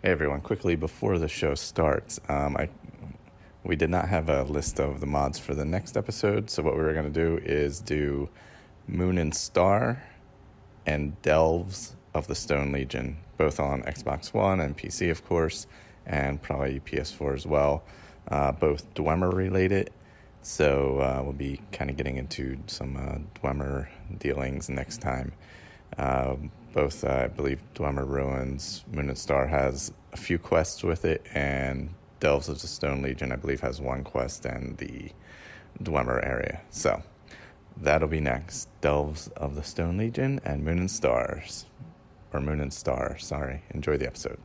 Hey everyone, quickly before the show starts, we did not have a list of the mods for the next episode, so what we were going to do is do Moon and Star and Delves of the Stone Legion, both on Xbox One and PC, of course, and probably PS4 as well, both Dwemer related. So we'll be kind of getting into some Dwemer dealings next time. Both, I believe, Dwemer Ruins, Moon and Star has a few quests with it, and Delves of the Stone Legion, I believe, has one quest in the Dwemer area. So that'll be next. Delves of the Stone Legion and Moon and Stars. Or Moon and Star, sorry. Enjoy the episode.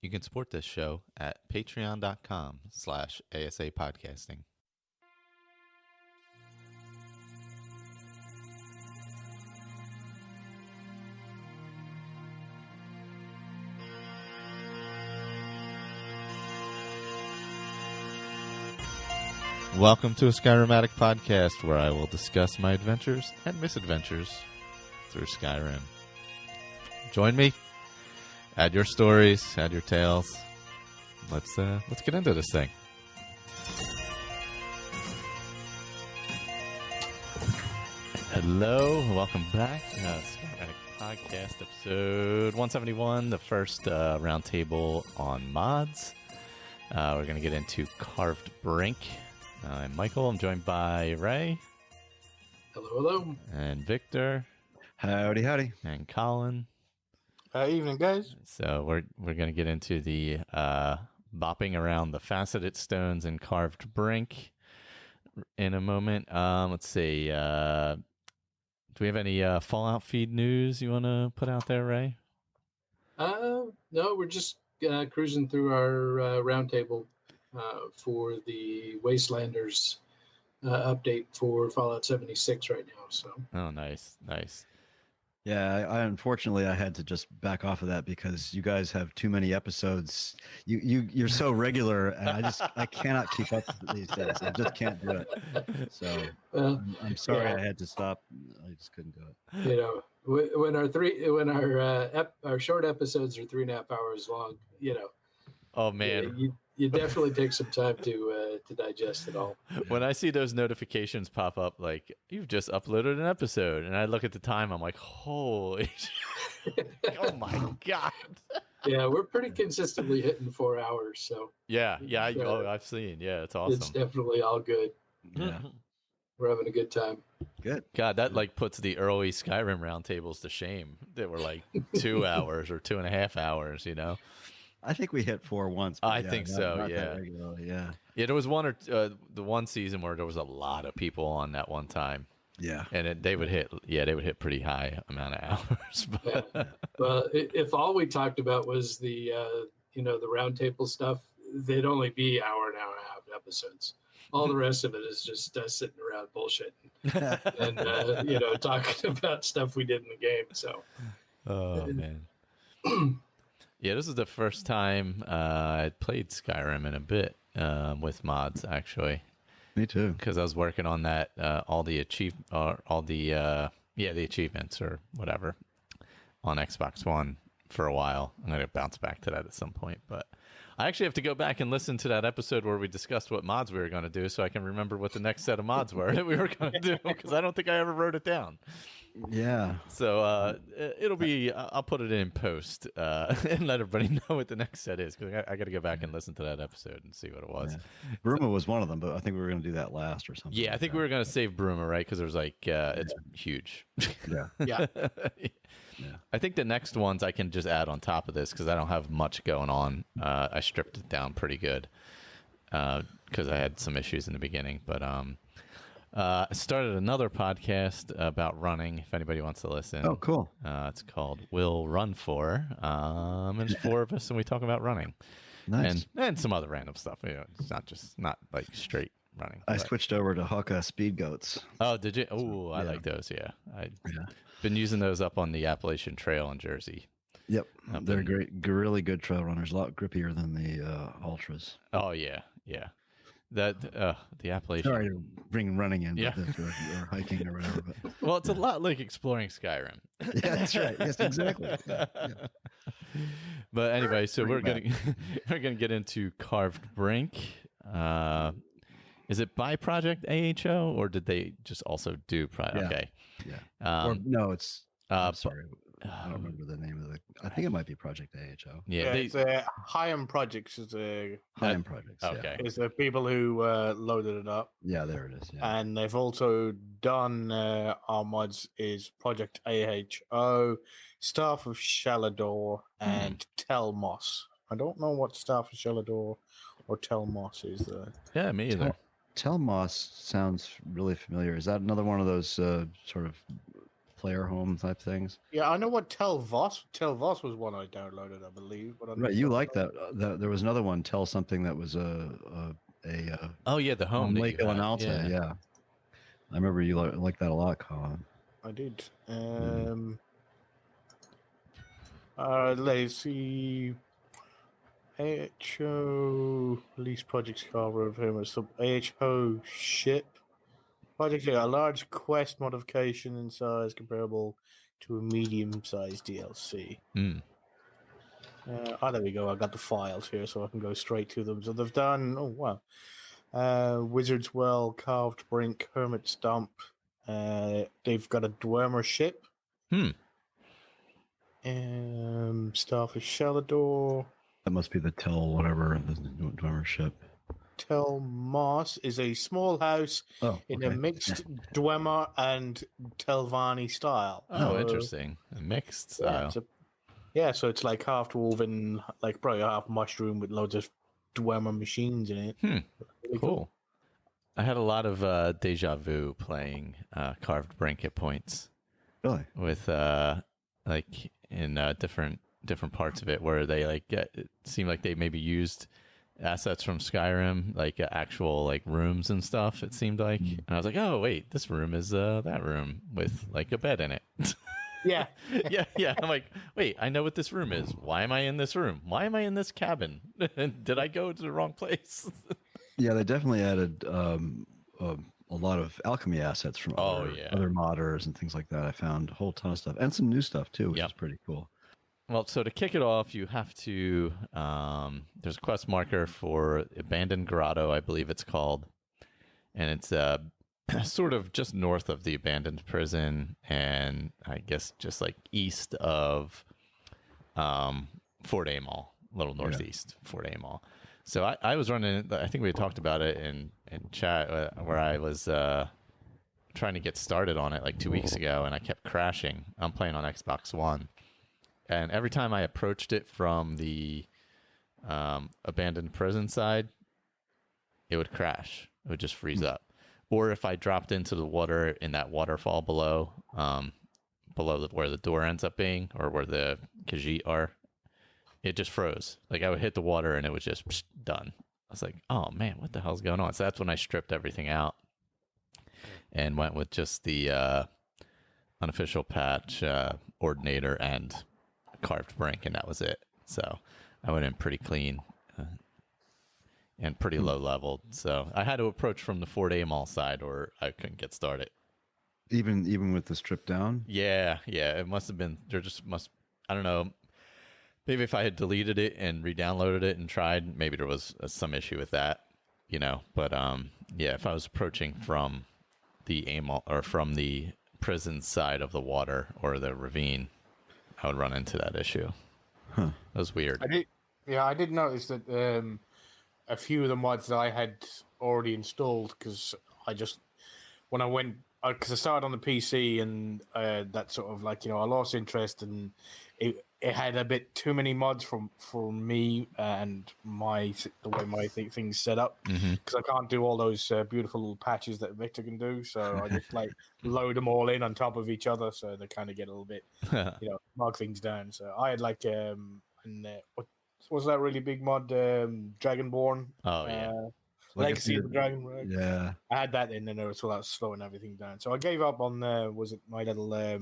You can support this show at patreon.com/ASAPodcasting. Welcome to a Skyrim Addict podcast, where I will discuss my adventures and misadventures through Skyrim. Join me. Add your stories. Add your tales. Let's get into this thing. Hello, welcome back. Skyrim Addict podcast, episode 171, the first roundtable on mods. We're going to get into Carved Brink. I'm Michael. I'm joined by Ray. Hello. And Victor. Howdy, howdy. And Colin. Evening, guys. So we're going to get into the bopping around the faceted stones in Carved Brink in a moment. Let's see. Do we have any Fallout feed news you want to put out there, Ray? No, we're just cruising through our roundtable for the Wastelanders update for Fallout 76 right now. So. Oh, nice. Yeah, I unfortunately I had to just back off of that because you guys have too many episodes. You're so regular, and I cannot keep up these days. I just can't do it. So I'm sorry I had to stop. I just couldn't do it. You know, when our short episodes are 3.5 hours long, you know. Oh man. You definitely take some time to digest it all. When I see those notifications pop up, like, you've just uploaded an episode, and I look at the time, I'm like, holy oh my God. Yeah, we're pretty consistently hitting 4 hours. So yeah, I've seen. Yeah, it's awesome. It's definitely all good. Yeah. We're having a good time. Good. God, that like puts the early Skyrim roundtables to shame. They were like 2 hours or 2.5 hours, you know? I think we hit 4 once. I think so. Not Yeah. Yeah. Yeah. There was the one season where there was a lot of people on that one time. Yeah. And they would hit pretty high amount of hours. But... Yeah. Well, if all we talked about was the the roundtable stuff, they'd only be hour and a half episodes. All the rest of it is just us sitting around bullshitting and talking about stuff we did in the game. So. Oh man. Yeah, this is the first time I played Skyrim in a bit with mods, actually. Me too. Because I was working on that, the achievements or whatever on Xbox One for a while. I'm going to bounce back to that at some point, but I actually have to go back and listen to that episode where we discussed what mods we were going to do so I can remember what the next set of mods were that we were going to do, because I don't think I ever wrote it down. Yeah. So it'll be, I'll put it in post and let everybody know what the next set is, because I got to go back and listen to that episode and see what it was. Yeah. Bruma was one of them, but I think we were going to do that last or something. Yeah, I think we were going to save Bruma, right? Because there's it's huge. Yeah. Yeah. Yeah. I think the next ones I can just add on top of this because I don't have much going on. I stripped it down pretty good because I had some issues in the beginning. But I started another podcast about running, if anybody wants to listen. Oh, cool. It's called We'll Run For. And it's 4 of us, and we talk about running. Nice. And some other random stuff. You know, it's not like straight running. I switched over to Hawka Speed Goats. Oh, did you? Oh, I like those, yeah. Yeah. Been using those up on the Appalachian Trail in Jersey. Yep, they're great, really good trail runners. A lot grippier than the ultras. Oh yeah. That the Appalachian. Sorry to bring running in, Yeah. or hiking or whatever. But Well, it's a lot like exploring Skyrim. yeah, that's right. Yes, exactly. Yeah. But anyway, so we're Bring gonna get into Carved Brink. Is it by Project AHO or did they just also do Yeah. Okay. Yeah. Or no, it's. I'm but- sorry, I don't remember the name of the. I think it might be Project AHO. Yeah, it's High-End Projects is High-end projects. okay. is the people who loaded it up, Yeah. There it is. Yeah. and they've also done our mods is Project AHO, Staff of Shalador, and Telmos. I don't know what Staff of Shalador or Telmos is though. Yeah, me either. Telmos sounds really familiar. Is that another one of those sort of player home type things? Yeah, I know what Telvos. Telvos was one I downloaded, I believe. But Right, you like that? There was another one, Tell something that was Oh yeah, the home that Lake you had. Ilanalta. Yeah, I remember you liked that a lot, Colin. I did. Let's see. AHO release projects cover of him as sub AHO ship. Project a large quest modification in size comparable to a medium-sized DLC. Hmm. There we go. I got the files here, so I can go straight to them. So they've done. Oh wow. Wizard's Well, Carved Brink, Hermit's Dump. They've got a Dwemer ship. Staff of Shalador. That must be the Tell whatever the Dwemer ship. Telmos is a small house in a mixed Dwemer and Telvanni style. Oh, interesting. A mixed style. So it's like half woven, like probably half mushroom with loads of Dwemer machines in it. Really cool. I had a lot of deja vu playing Carved Brink at points. Really? With like in different parts of it where they like it seemed like they maybe used assets from Skyrim, like actual like rooms and stuff. It seemed like, and I was like, oh wait, this room is that room with like a bed in it. Yeah. yeah. I'm like, wait, I know what this room is. Why am I in this room? Why am I in this cabin? Did I go to the wrong place? Yeah, they definitely added a lot of alchemy assets from other modders and things like that. I found a whole ton of stuff and some new stuff too, which is pretty cool. Well, so to kick it off, you have to, there's a quest marker for Abandoned Grotto, I believe it's called. And it's sort of just north of the abandoned prison and I guess just like east of Fort Amol, a little northeast, Fort Amol. So I was running, I think we talked about it in chat where I was trying to get started on it like 2 weeks ago and I kept crashing. I'm playing on Xbox One. And every time I approached it from the abandoned prison side, it would crash. It would just freeze up. Or if I dropped into the water in that waterfall below, where the door ends up being, or where the Khajiit are, it just froze. Like I would hit the water and it was just done. I was like, oh man, what the hell's going on? So that's when I stripped everything out and went with just the unofficial patch, Ordinator, and Carved Brink, and that was it. So I went in pretty clean and pretty low leveled. So I had to approach from the Fort Amol side or I couldn't get started. Even with the strip down? Yeah. It must have been, I don't know. Maybe if I had deleted it and re-downloaded it and tried, maybe there was some issue with that, But if I was approaching from the Amol or from the prison side of the water or the ravine, I would run into that issue. That was weird. I did notice that a few of the mods that I had already installed because when I went, because I started on the PC and that sort of like, I lost interest and it had a bit too many mods for me and the way my things set up because I can't do all those beautiful little patches that Victor can do. So I just like load them all in on top of each other so they kind of get a little bit, mark things down. So I had like, what was that really big mod? Dragonborn. Oh yeah. Legacy of the Dragon. Right? Yeah. I had that in, and it was slowing everything down. So I gave up on my little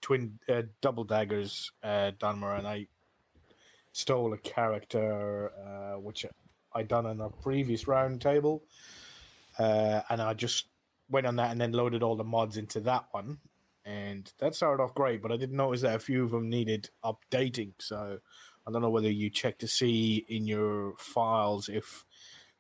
twin double daggers Dunmer, and I stole a character which I done on a previous Roundtable, and I just went on that and then loaded all the mods into that one, and that started off great. But I didn't notice that a few of them needed updating, so I don't know whether you check to see in your files if,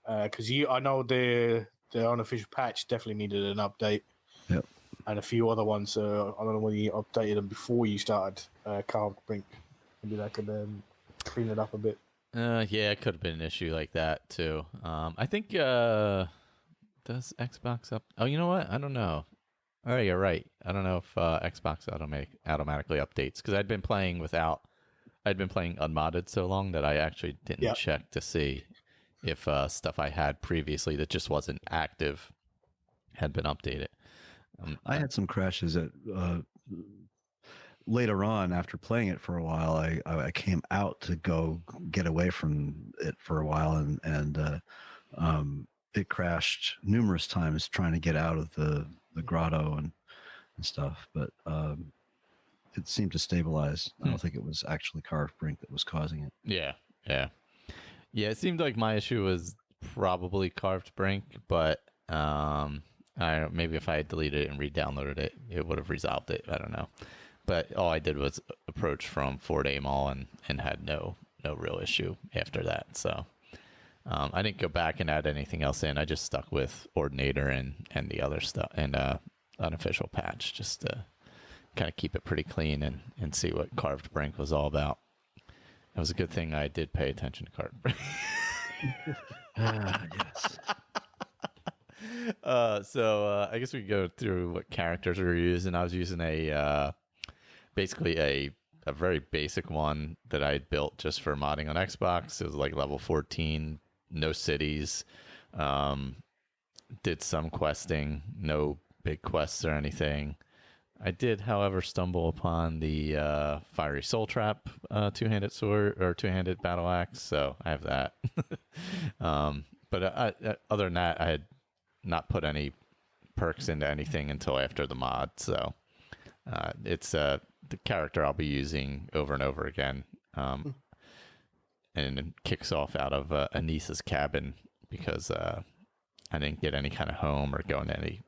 because I know the unofficial patch definitely needed an update. Yep. And a few other ones. I don't know whether you updated them before you started Carved Brink. Maybe that could clean it up a bit. Yeah, it could have been an issue like that too. I think does Xbox up? Oh, you know what? I don't know. Oh, you're right. I don't know if Xbox automatically updates because I'd been playing unmodded so long that I actually didn't check to see if stuff I had previously that just wasn't active had been updated. I had some crashes at later on after playing it for a while. I came out to go get away from it for a while, and it crashed numerous times trying to get out of the grotto and stuff. But it seemed to stabilize. I don't think it was actually Carved Brink that was causing it. Yeah. It seemed like my issue was probably Carved Brink, but I don't know, maybe if I had deleted it and re-downloaded it, it would have resolved it. I don't know. But all I did was approach from Fort Amol and had no real issue after that. So I didn't go back and add anything else in. I just stuck with Ordinator and the other stuff and unofficial patch just to kind of keep it pretty clean and see what Carved Brink was all about. It was a good thing I did pay attention to Carved Brink. Yes. So I guess we could go through what characters we were using. I was using basically a very basic one that I had built just for modding on Xbox. It was like level 14, no cities. Did some questing, no big quests or anything. I did, however, stumble upon the Fiery Soul Trap two-handed sword or two-handed battle axe, so I have that. But other than that, I had not put any perks into anything until after the mod, so it's the character I'll be using over and over again, and it kicks off out of Anissa's cabin because I didn't get any kind of home or go into any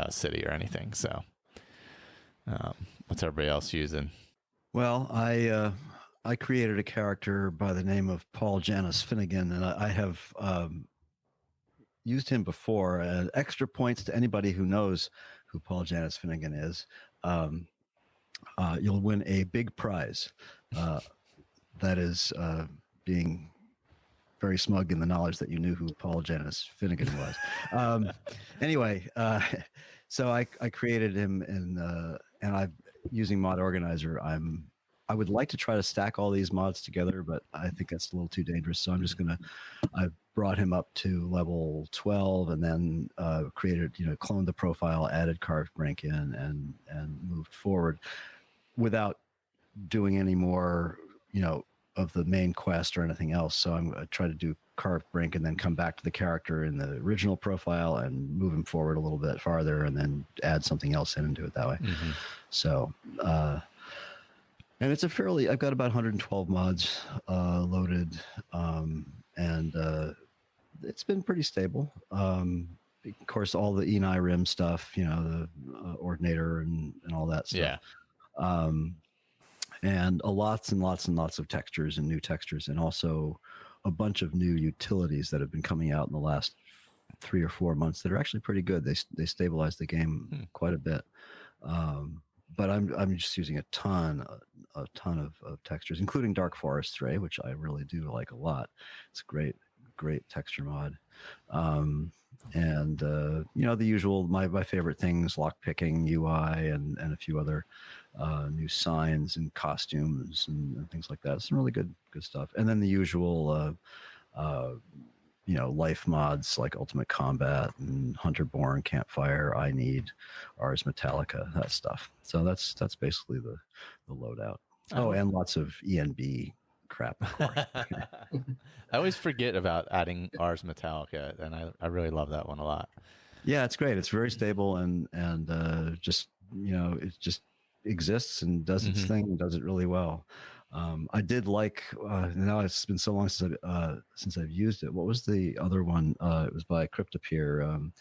city or anything. So what's everybody else using? Well, I created a character by the name of Paul Janus Finnegan, and I have used him before. Extra points to anybody who knows who Paul Janus Finnegan is. You'll win a big prize. That is being very smug in the knowledge that you knew who Paul Janus Finnegan was. Anyway, so I created him, and I'm using Mod Organizer. I would like to try to stack all these mods together, but I think that's a little too dangerous. So I'm just I brought him up to level 12 and then created, cloned the profile, added Carved Brink in and moved forward without doing any more, of the main quest or anything else. So I'm going to try to do Carved Brink and then come back to the character in the original profile and move him forward a little bit farther and then add something else in and do it that way. Mm-hmm. So, and it's I've got about 112 mods loaded, and it's been pretty stable. Of course, all the Enei Rim stuff, the Ordinator and all that stuff. Yeah. And lots and lots and lots of textures and new textures, and also a bunch of new utilities that have been coming out in the last 3 or 4 months that are actually pretty good. They stabilized the game quite a bit. But I'm just using a ton of textures, including Dark Forest Ray, which I really do like a lot. It's a great texture mod. And the usual, my favorite things, lockpicking, UI, and a few other new signs and costumes and things like that. Some really good stuff. And then the usual life mods like Ultimate Combat and Hunter-Born, Campfire, I Need, Ars Metallica, that stuff. So that's basically the loadout. Oh, and lots of ENB crap, of course. I always forget about adding Ars Metallica, and I really love that one a lot. Yeah, it's great. It's very stable and just it just exists and does its thing and does it really well. I did like now it's been so long since I've used it. What was the other one? It was by Cryptopeer,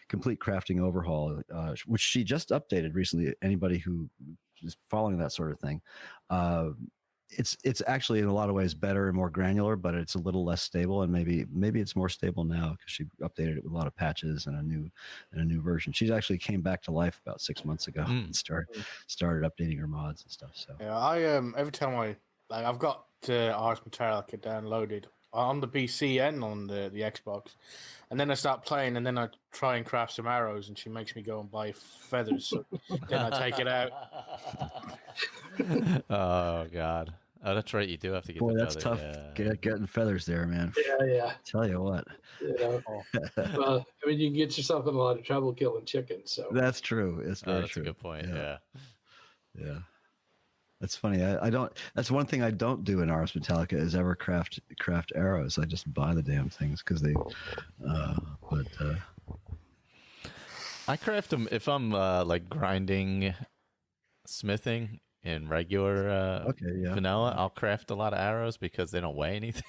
Complete Crafting Overhaul, which she just updated recently. Anybody who is following that sort of thing, it's actually in a lot of ways better and more granular, but it's a little less stable, and maybe it's more stable now because she updated it with a lot of patches and a new version. She actually came back to life about 6 months ago and started updating her mods and stuff. So yeah, I every time I've got Ars Metallica downloaded on the PC and on the Xbox, and then I start playing, and then I try and craft some arrows, and she makes me go and buy feathers. So then I take it out. Oh God! Oh, that's right. You do have to get. boy, the that's feather. tough. Yeah. Getting feathers there, man. Yeah. Tell you what. You know, well, I mean, you can get yourself in a lot of trouble killing chickens. So That's true. It's very that's true. a good point. Yeah. Yeah. That's funny. I don't. That's one thing I don't do in Ars Metallica is ever craft arrows. I just buy the damn things because they. I craft them if I'm like grinding, smithing in regular vanilla. I'll craft a lot of arrows because they don't weigh anything.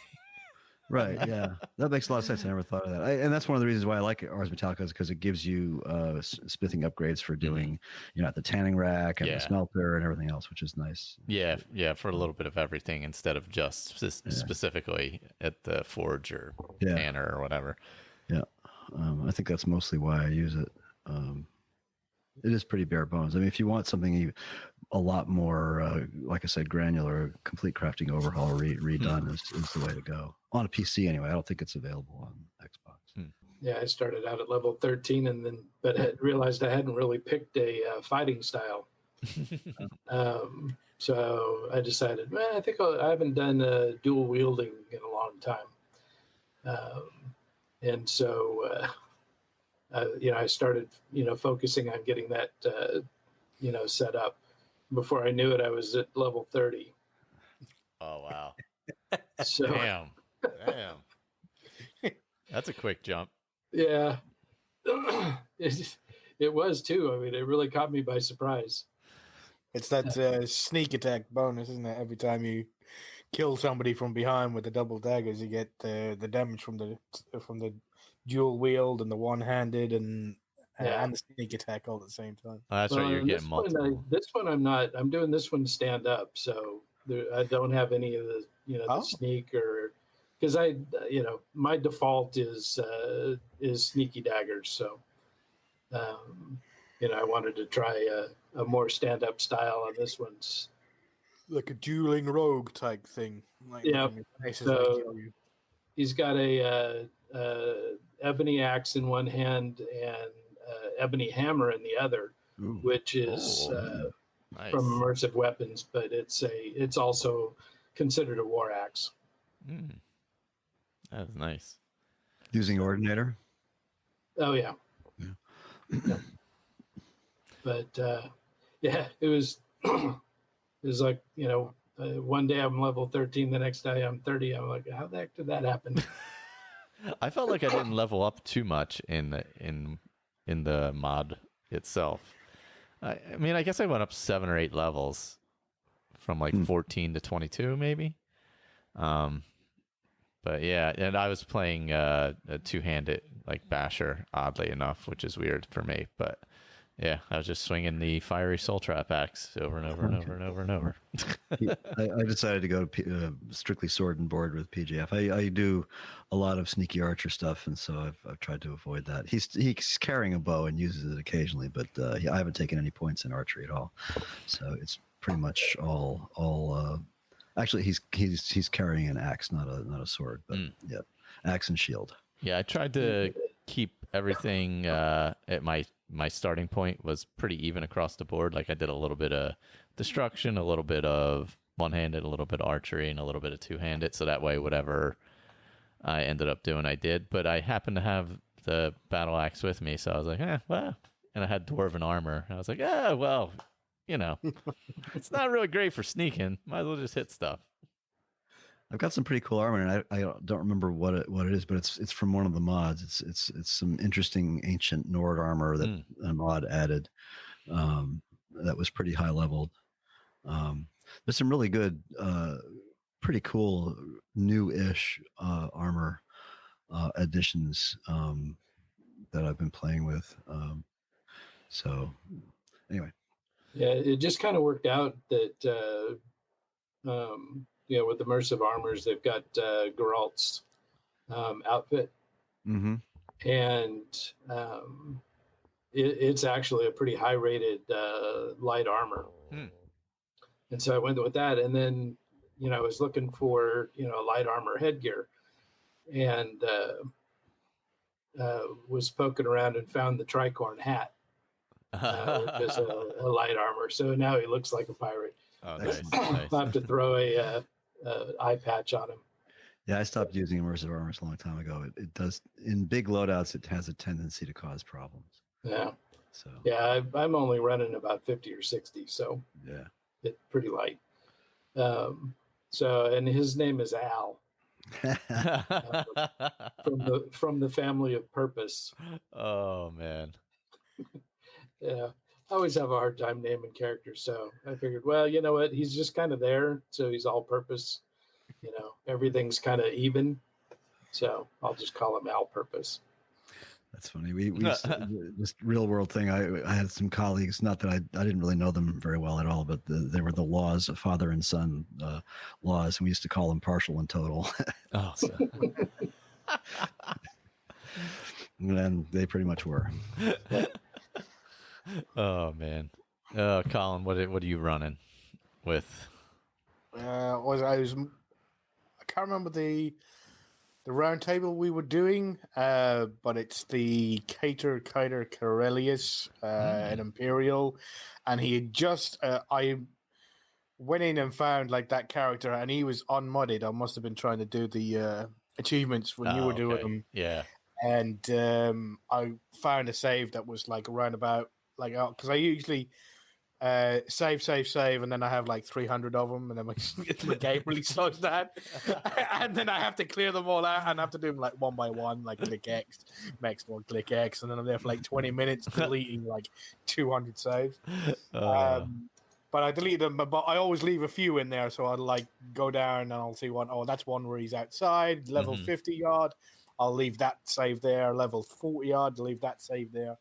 Right. Yeah, that makes a lot of sense. I never thought of that. And that's one of the reasons why I like Ars Metallica is because it gives you smithing upgrades for doing, at the tanning rack and the smelter and everything else, which is nice. Yeah, for a little bit of everything instead of just specifically at the forge or tanner or whatever. Yeah, I think that's mostly why I use it. It is pretty bare bones. I mean, if you want something a lot more, like I said, granular, complete crafting overhaul redone is the way to go. On a PC anyway. I don't think it's available on Xbox. Yeah, I started out at level 13 but had realized I hadn't really picked a fighting style. So I decided, I think I haven't done dual wielding in a long time. And so, I started, focusing on getting that, set up. Before I knew it, I was at level 30. Oh, wow. So, Damn. That's a quick jump. Yeah. It was too. I mean, it really caught me by surprise. It's that sneak attack bonus, isn't it? Every time you kill somebody from behind with the double daggers, you get the damage from the dual wield and the one-handed and the sneak attack all at the same time. Oh, that's right. You're getting multiple. This one I'm not. I'm doing this one stand up, so I don't have any of the the sneak or because my default is sneaky daggers. So I wanted to try a more stand up style on this one's like a dueling rogue type thing. So he's got a ebony axe in one hand and ebony hammer in the other, which is nice. from Immersive Weapons, but it's also considered a war axe. That's nice. Using Ordinator? Oh yeah. But it was like one day I'm level 13, the next day I'm 30. I'm like, how the heck did that happen? I felt like I didn't level up too much in the mod itself. I mean, I guess I went up 7 or 8 levels from like 14 to 22, maybe. But yeah, and I was playing a two-handed like basher, oddly enough, which is weird for me. But yeah, I was just swinging the fiery soul trap axe over and over and over and over and over. I decided to go to strictly sword and board with PGF. I do a lot of sneaky archer stuff, and so I've tried to avoid that. He's carrying a bow and uses it occasionally, but I haven't taken any points in archery at all. So it's pretty much all. Actually, he's carrying an axe, not a sword, but yeah, axe and shield. Yeah, I tried to keep everything at my starting point was pretty even across the board. Like I did a little bit of destruction, a little bit of one-handed, a little bit of archery, and a little bit of two-handed. So that way, whatever I ended up doing, I did. But I happened to have the battle axe with me, so I was like, well. And I had dwarven armor. I was like, well, it's not really great for sneaking. Might as well just hit stuff. I've got some pretty cool armor, and I don't remember what it is, but it's from one of the mods. It's some interesting ancient Nord armor that a mod added that was pretty high leveled. There's some really good, pretty cool new-ish armor additions that I've been playing with. So anyway. Yeah, it just kind of worked out that with immersive armors, they've got Geralt's outfit, Mm-hmm. and it's actually a pretty high-rated light armor. And so I went with that, and then I was looking for light armor headgear, and was poking around and found the tricorn hat, which is a light armor. So now he looks like a pirate. Oh, nice. I'll have to throw a eye patch on him. Yeah, I stopped using immersive armors a long time ago. It does, in big loadouts, it has a tendency to cause problems. Yeah. So Yeah, I'm only running about 50 or 60, so yeah, it's pretty light. And his name is Al, from the family of Purpose. Oh man. Yeah, I always have a hard time naming characters, so I figured, well, you know what? He's just kind of there, so he's all purpose. Everything's kind of even, so I'll just call him Al Purpose. that's funny. We used to, this real world thing. I had some colleagues. Not that I didn't really know them very well at all, but they were the laws of father and son laws, and we used to call them partial and total. Oh. And they pretty much were. Oh man. Colin, what are you running with? I can't remember the roundtable we were doing, but it's the Cater Corellius an Imperial, and he had just I went in and found like that character, and he was unmodded. I must have been trying to do the achievements when you were doing them. Yeah. And I found a save that was like around about like, because I usually save, and then I have like 300 of them, and then my game really slows down, and then I have to clear them all out, and I have to do them like one by one, like click X, next one, click X, and then I'm there for like 20 minutes deleting like 200 saves. But I deleted them, but I always leave a few in there, so I'll like go down and I'll see one. Oh, that's one where he's outside, level 50 yard. I'll leave that save there. Level 40 yard, leave that save there.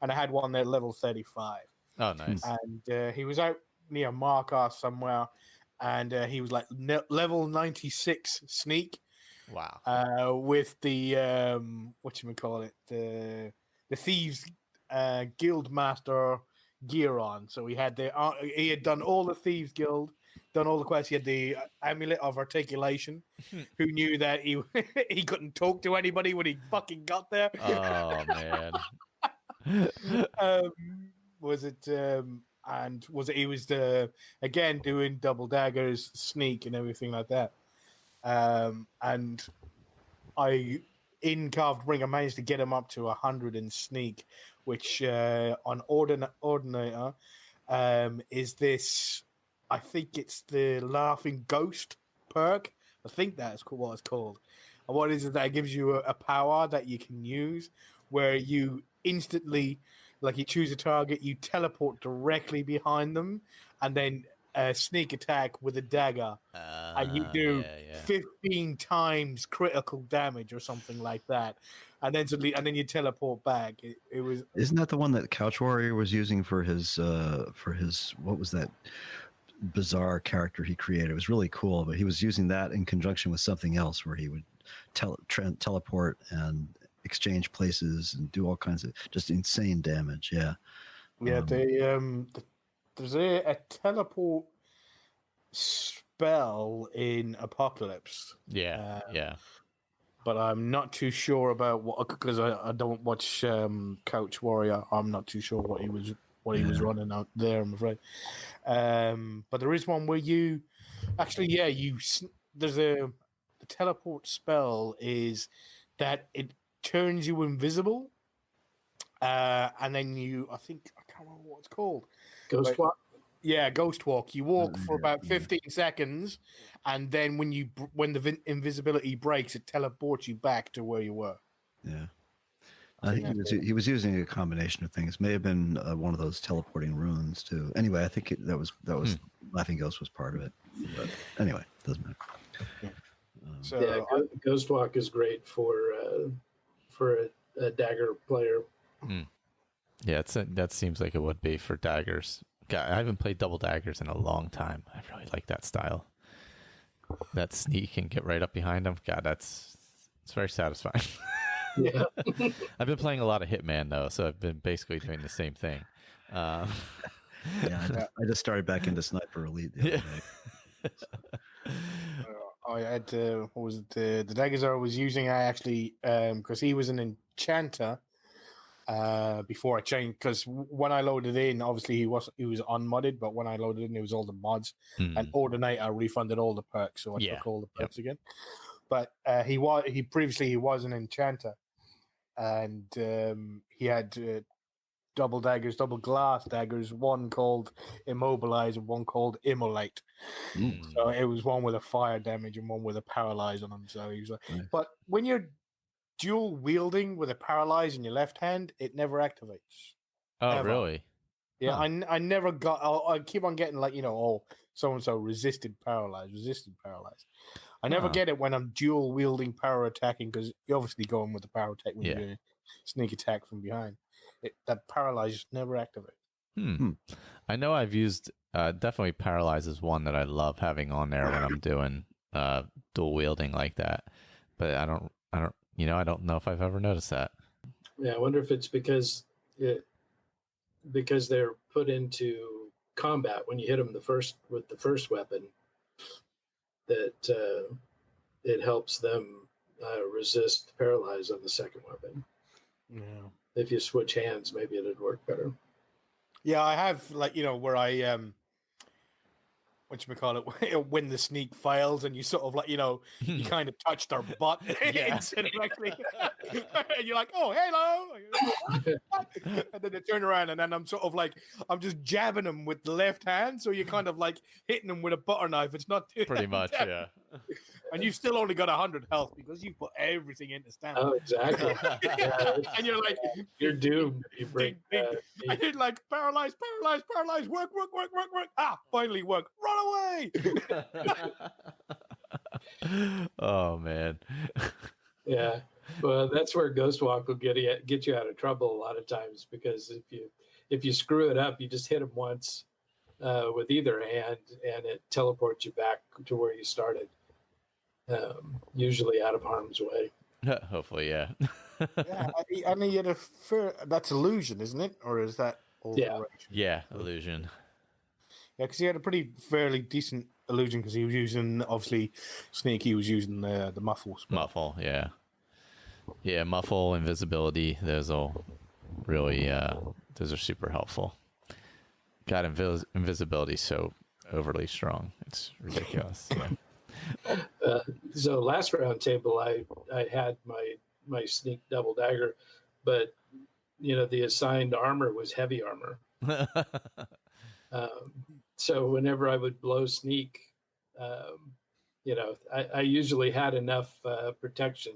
And I had one there, level 35. Oh, nice. And he was out near Markar somewhere, and he was like level 96 sneak. Wow. With the whatchamacallit, the Thieves Guild Master gear on. So he had he had done all the Thieves Guild, done all the quests. He had the Amulet of Articulation. Who knew that he he couldn't talk to anybody when he fucking got there? Oh man. He was again doing double daggers, sneak, and everything like that. And I in carved Brink, I managed to get him up to 100 in sneak, which on Ordinator is this. I think it's the Laughing Ghost perk. I think that's what it's called. And what is it that gives you a power that you can use where you instantly, like you choose a target, you teleport directly behind them, and then sneak attack with a dagger, and you do 15 times critical damage or something like that, and then you teleport back. It was. Isn't that the one that Couch Warrior was using for his what was that bizarre character he created? It was really cool, but he was using that in conjunction with something else where he would teleport and exchange places and do all kinds of just insane damage. Yeah. There's a teleport spell in Apocalypse. Yeah. But I'm not too sure about what, because I don't watch Couch Warrior. I'm not too sure what he was running out there, I'm afraid. But there is one where you actually, there's the teleport spell is that it turns you invisible, and then I can't remember what it's called. Ghost walk. Yeah, ghost walk. You walk for about 15 seconds, and then when the invisibility breaks, it teleports you back to where you were. Yeah, I think he was using a combination of things. May have been one of those teleporting runes too. Anyway, I think that was Laughing Ghost was part of it. But anyway, doesn't matter. Ghost walk is great for a dagger player. Yeah, that seems like it would be for daggers. God, I haven't played double daggers in a long time. I really like that style. that sneak and get right up behind them. God, it's very satisfying. Yeah. I've been playing a lot of Hitman though, so I've been basically doing the same thing. Yeah, I just started back into Sniper Elite the other day. I had what was it? The daggers I was using. I actually because he was an enchanter before I changed. Because when I loaded in, obviously he was unmodded, but when I loaded in, it was all the mods. And overnight, I refunded all the perks, so I took all the perks again. But he previously was an enchanter, and he had double daggers, double glass daggers, one called Immobilize and one called Immolate. So it was one with a fire damage and one with a paralyze on him. So he was like, but when you're dual wielding with a paralyze in your left hand, it never activates. Oh, Ever. Really? Yeah, I never got. I keep on getting like so and so resisted paralyze. I never get it when I'm dual wielding power attacking because you're obviously going with the power attack when you're doing sneak attack from behind. That paralyze just never activates. I know I've used definitely paralyze is one that I love having on there when I'm doing dual wielding like that, but I don't know if I've ever noticed that. Yeah, I wonder if it's because they're put into combat when you hit them with the first weapon, that it helps them resist paralyze on the second weapon. Yeah. If you switch hands, maybe it'd work better. Yeah, I have where I when the sneak fails and you sort of you kind of touch their butt instead of actually, and you're like, oh, hello, and then they turn around and then I'm sort of I'm just jabbing them with the left hand, so you're kind of hitting them with a butter knife. It's not Pretty much, yeah. And you've still only got 100 health because you've put everything into stamina. Oh, exactly. And you're you're doomed. You break. I did paralyze, work. Ah, finally work. Run away. Oh man. Yeah. Well, that's where Ghost Walk will get you out of trouble a lot of times, because if you screw it up, you just hit them once with either hand, and it teleports you back to where you started. Usually out of harm's way. Hopefully, yeah. Yeah, I mean, that's illusion, isn't it? Or is that alteration? Yeah, illusion. Yeah, because he had a fairly decent illusion because he was using, obviously, Sneak, he was using the muffle spell. Muffle, yeah. Yeah, muffle, invisibility, those all really, those are super helpful. God, invisibility is so overly strong. It's ridiculous. Yeah. So last round table, I had my sneak double dagger, but the assigned armor was heavy armor. So whenever I would blow sneak, I usually had enough protection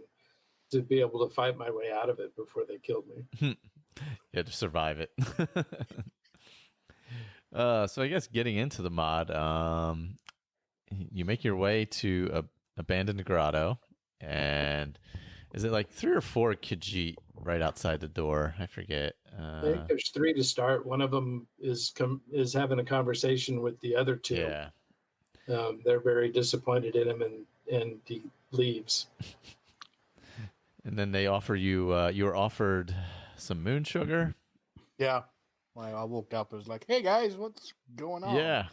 to be able to fight my way out of it before they killed me. You had to survive it. So I guess getting into the mod, you make your way to abandoned grotto, and is it 3 or 4 Khajiit right outside the door? I forget. I think there's 3 to start. One of them is having a conversation with the other 2. Yeah. They're very disappointed in him, and he leaves. And then they offer you. You were offered some moon sugar. Yeah. I woke up. I was like, "Hey guys, what's going on?" Yeah.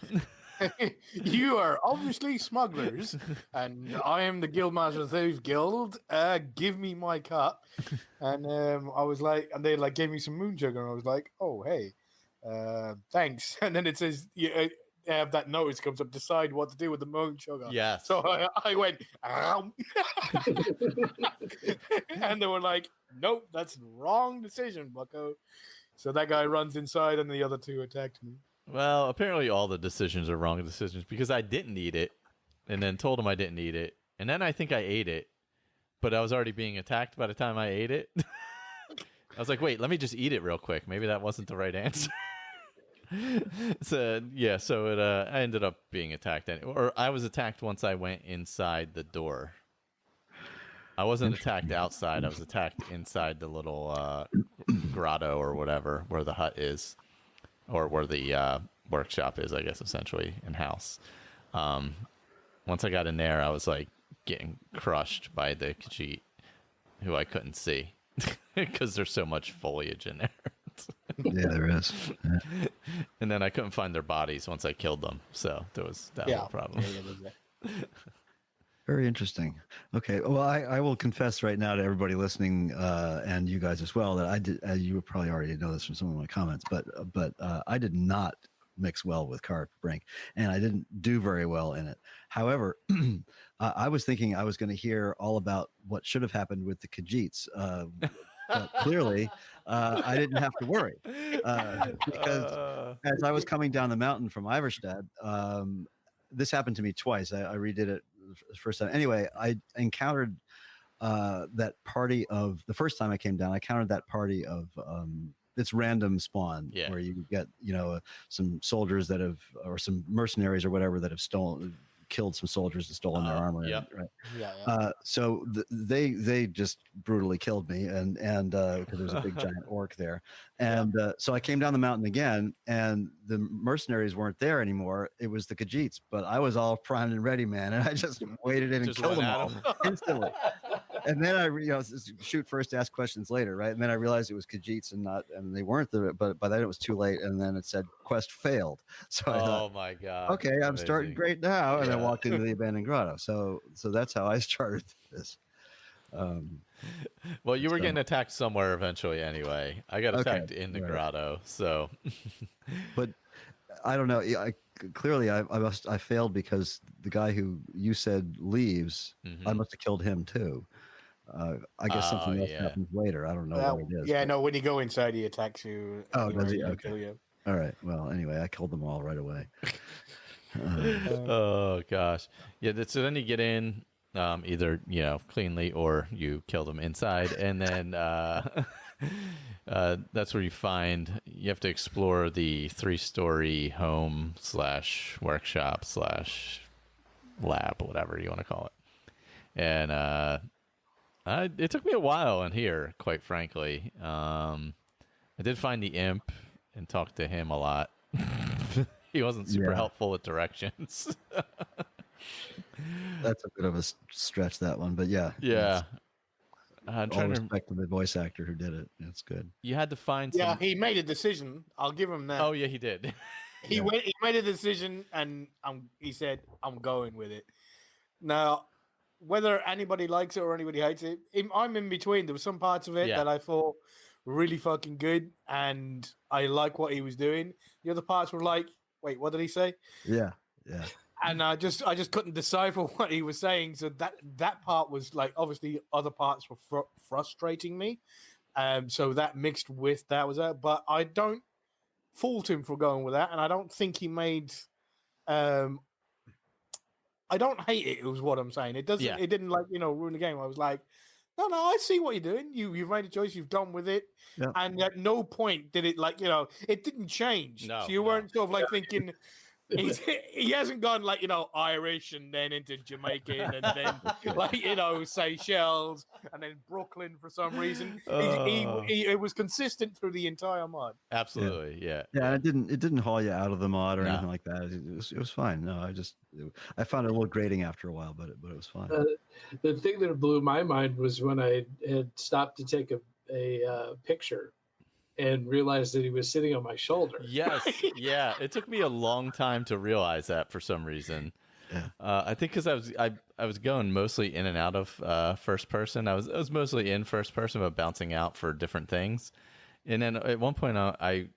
You are obviously smugglers, and I am the Guildmaster of Thieves Guild. Give me my cup. And I was like, and they gave me some moon sugar, and I was like, oh hey, thanks. And then it says, have that notice comes up, decide what to do with the moon sugar. Yeah. So I went, and they were like, nope, that's the wrong decision, bucko. So that guy runs inside, and the other 2 attacked me. Well, apparently all the decisions are wrong decisions, because I didn't eat it, and then told him I didn't eat it, and then I think I ate it, but I was already being attacked by the time I ate it. I was like, wait, let me just eat it real quick. Maybe that wasn't the right answer. So I ended up being attacked, or I was attacked once I went inside the door. I wasn't attacked outside. I was attacked inside the little grotto or whatever, where the hut is. Or where the workshop is, I guess, essentially, in-house. once I got in there, I was like getting crushed by the Khajiit, who I couldn't see because there's so much foliage in there. Yeah, there is. Yeah. And then I couldn't find their bodies once I killed them, so there was that whole problem. Very interesting. Okay, well, I will confess right now to everybody listening, and you guys as well, that I did. You probably already know this from some of my comments, but I did not mix well with Brink, and I didn't do very well in it. However, I was thinking I was going to hear all about what should have happened with the Khajiits. But clearly, I didn't have to worry because as I was coming down the mountain from Iverstad, this happened to me twice. I redid it the first time. Anyway, I encountered that party of the first time I came down. I encountered that party of it's random spawn where you get some soldiers that have or some mercenaries or whatever that have killed some soldiers and stolen their armor. Yep. Right. So they just brutally killed me, and because there was a big giant orc there, and so I came down the mountain again, and the mercenaries weren't there anymore. It was the Khajiits, but I was all primed and ready, man, and I just waded in and killed them all instantly. And then I, shoot first, ask questions later, right? And then I realized it was Khajiits and they weren't there, but by then it was too late. And then it said quest failed. So I thought, my God. Okay, I'm starting great now. And I walked into the abandoned grotto. So that's how I started this. Well, you were getting attacked somewhere eventually anyway. I got attacked in the grotto. So, but I don't know. Clearly I failed because the guy who you said leaves, I must have killed him too. I guess something else happens later. I don't know what it is. Yeah, no, when you go inside, he attacks you. Oh, does he? Okay. All right. Well, anyway, I killed them all right away. Oh, gosh. Yeah, so then you get in, either, cleanly or you kill them inside. And then that's where you have to explore the 3-story home / workshop / lab, whatever you want to call it. And it took me a while in here, quite frankly. I did find the imp and talk to him a lot. He wasn't super helpful with directions. That's a bit of a stretch, that one, but yeah. I'm trying to respect the voice actor who did it. It's good. You had to find some... Yeah, he made a decision. I'll give him that. Oh, yeah, he did. He made a decision, and he said, I'm going with it. Now, whether anybody likes it or anybody hates it, I'm in between. There were some parts of it that I thought really fucking good, and I like what he was doing. The other parts were like, wait, what did he say? Yeah. And I just couldn't decipher what he was saying. So that part was like, obviously other parts were frustrating me. So that mixed with that was that. But I don't fault him for going with that, and I don't think he made. I don't hate it. Was what I'm saying. It doesn't. It didn't ruin the game. I was like, no, I see what you're doing. You've made a choice. You've gone with it, and at no point did it it didn't change. No, so you weren't sort of thinking. He hasn't gone Irish and then into Jamaican and then Seychelles and then Brooklyn for some reason. It was consistent through the entire mod. Absolutely, yeah. It didn't haul you out of the mod or anything like that. It was fine. No, I found it a little grating after a while, but it was fine. The thing that blew my mind was when I had stopped to take a picture and realized that he was sitting on my shoulder. Yes, yeah. It took me a long time to realize that for some reason. Yeah. I think because I was going mostly in and out of first person. I was mostly in first person, but bouncing out for different things. And then at one point, I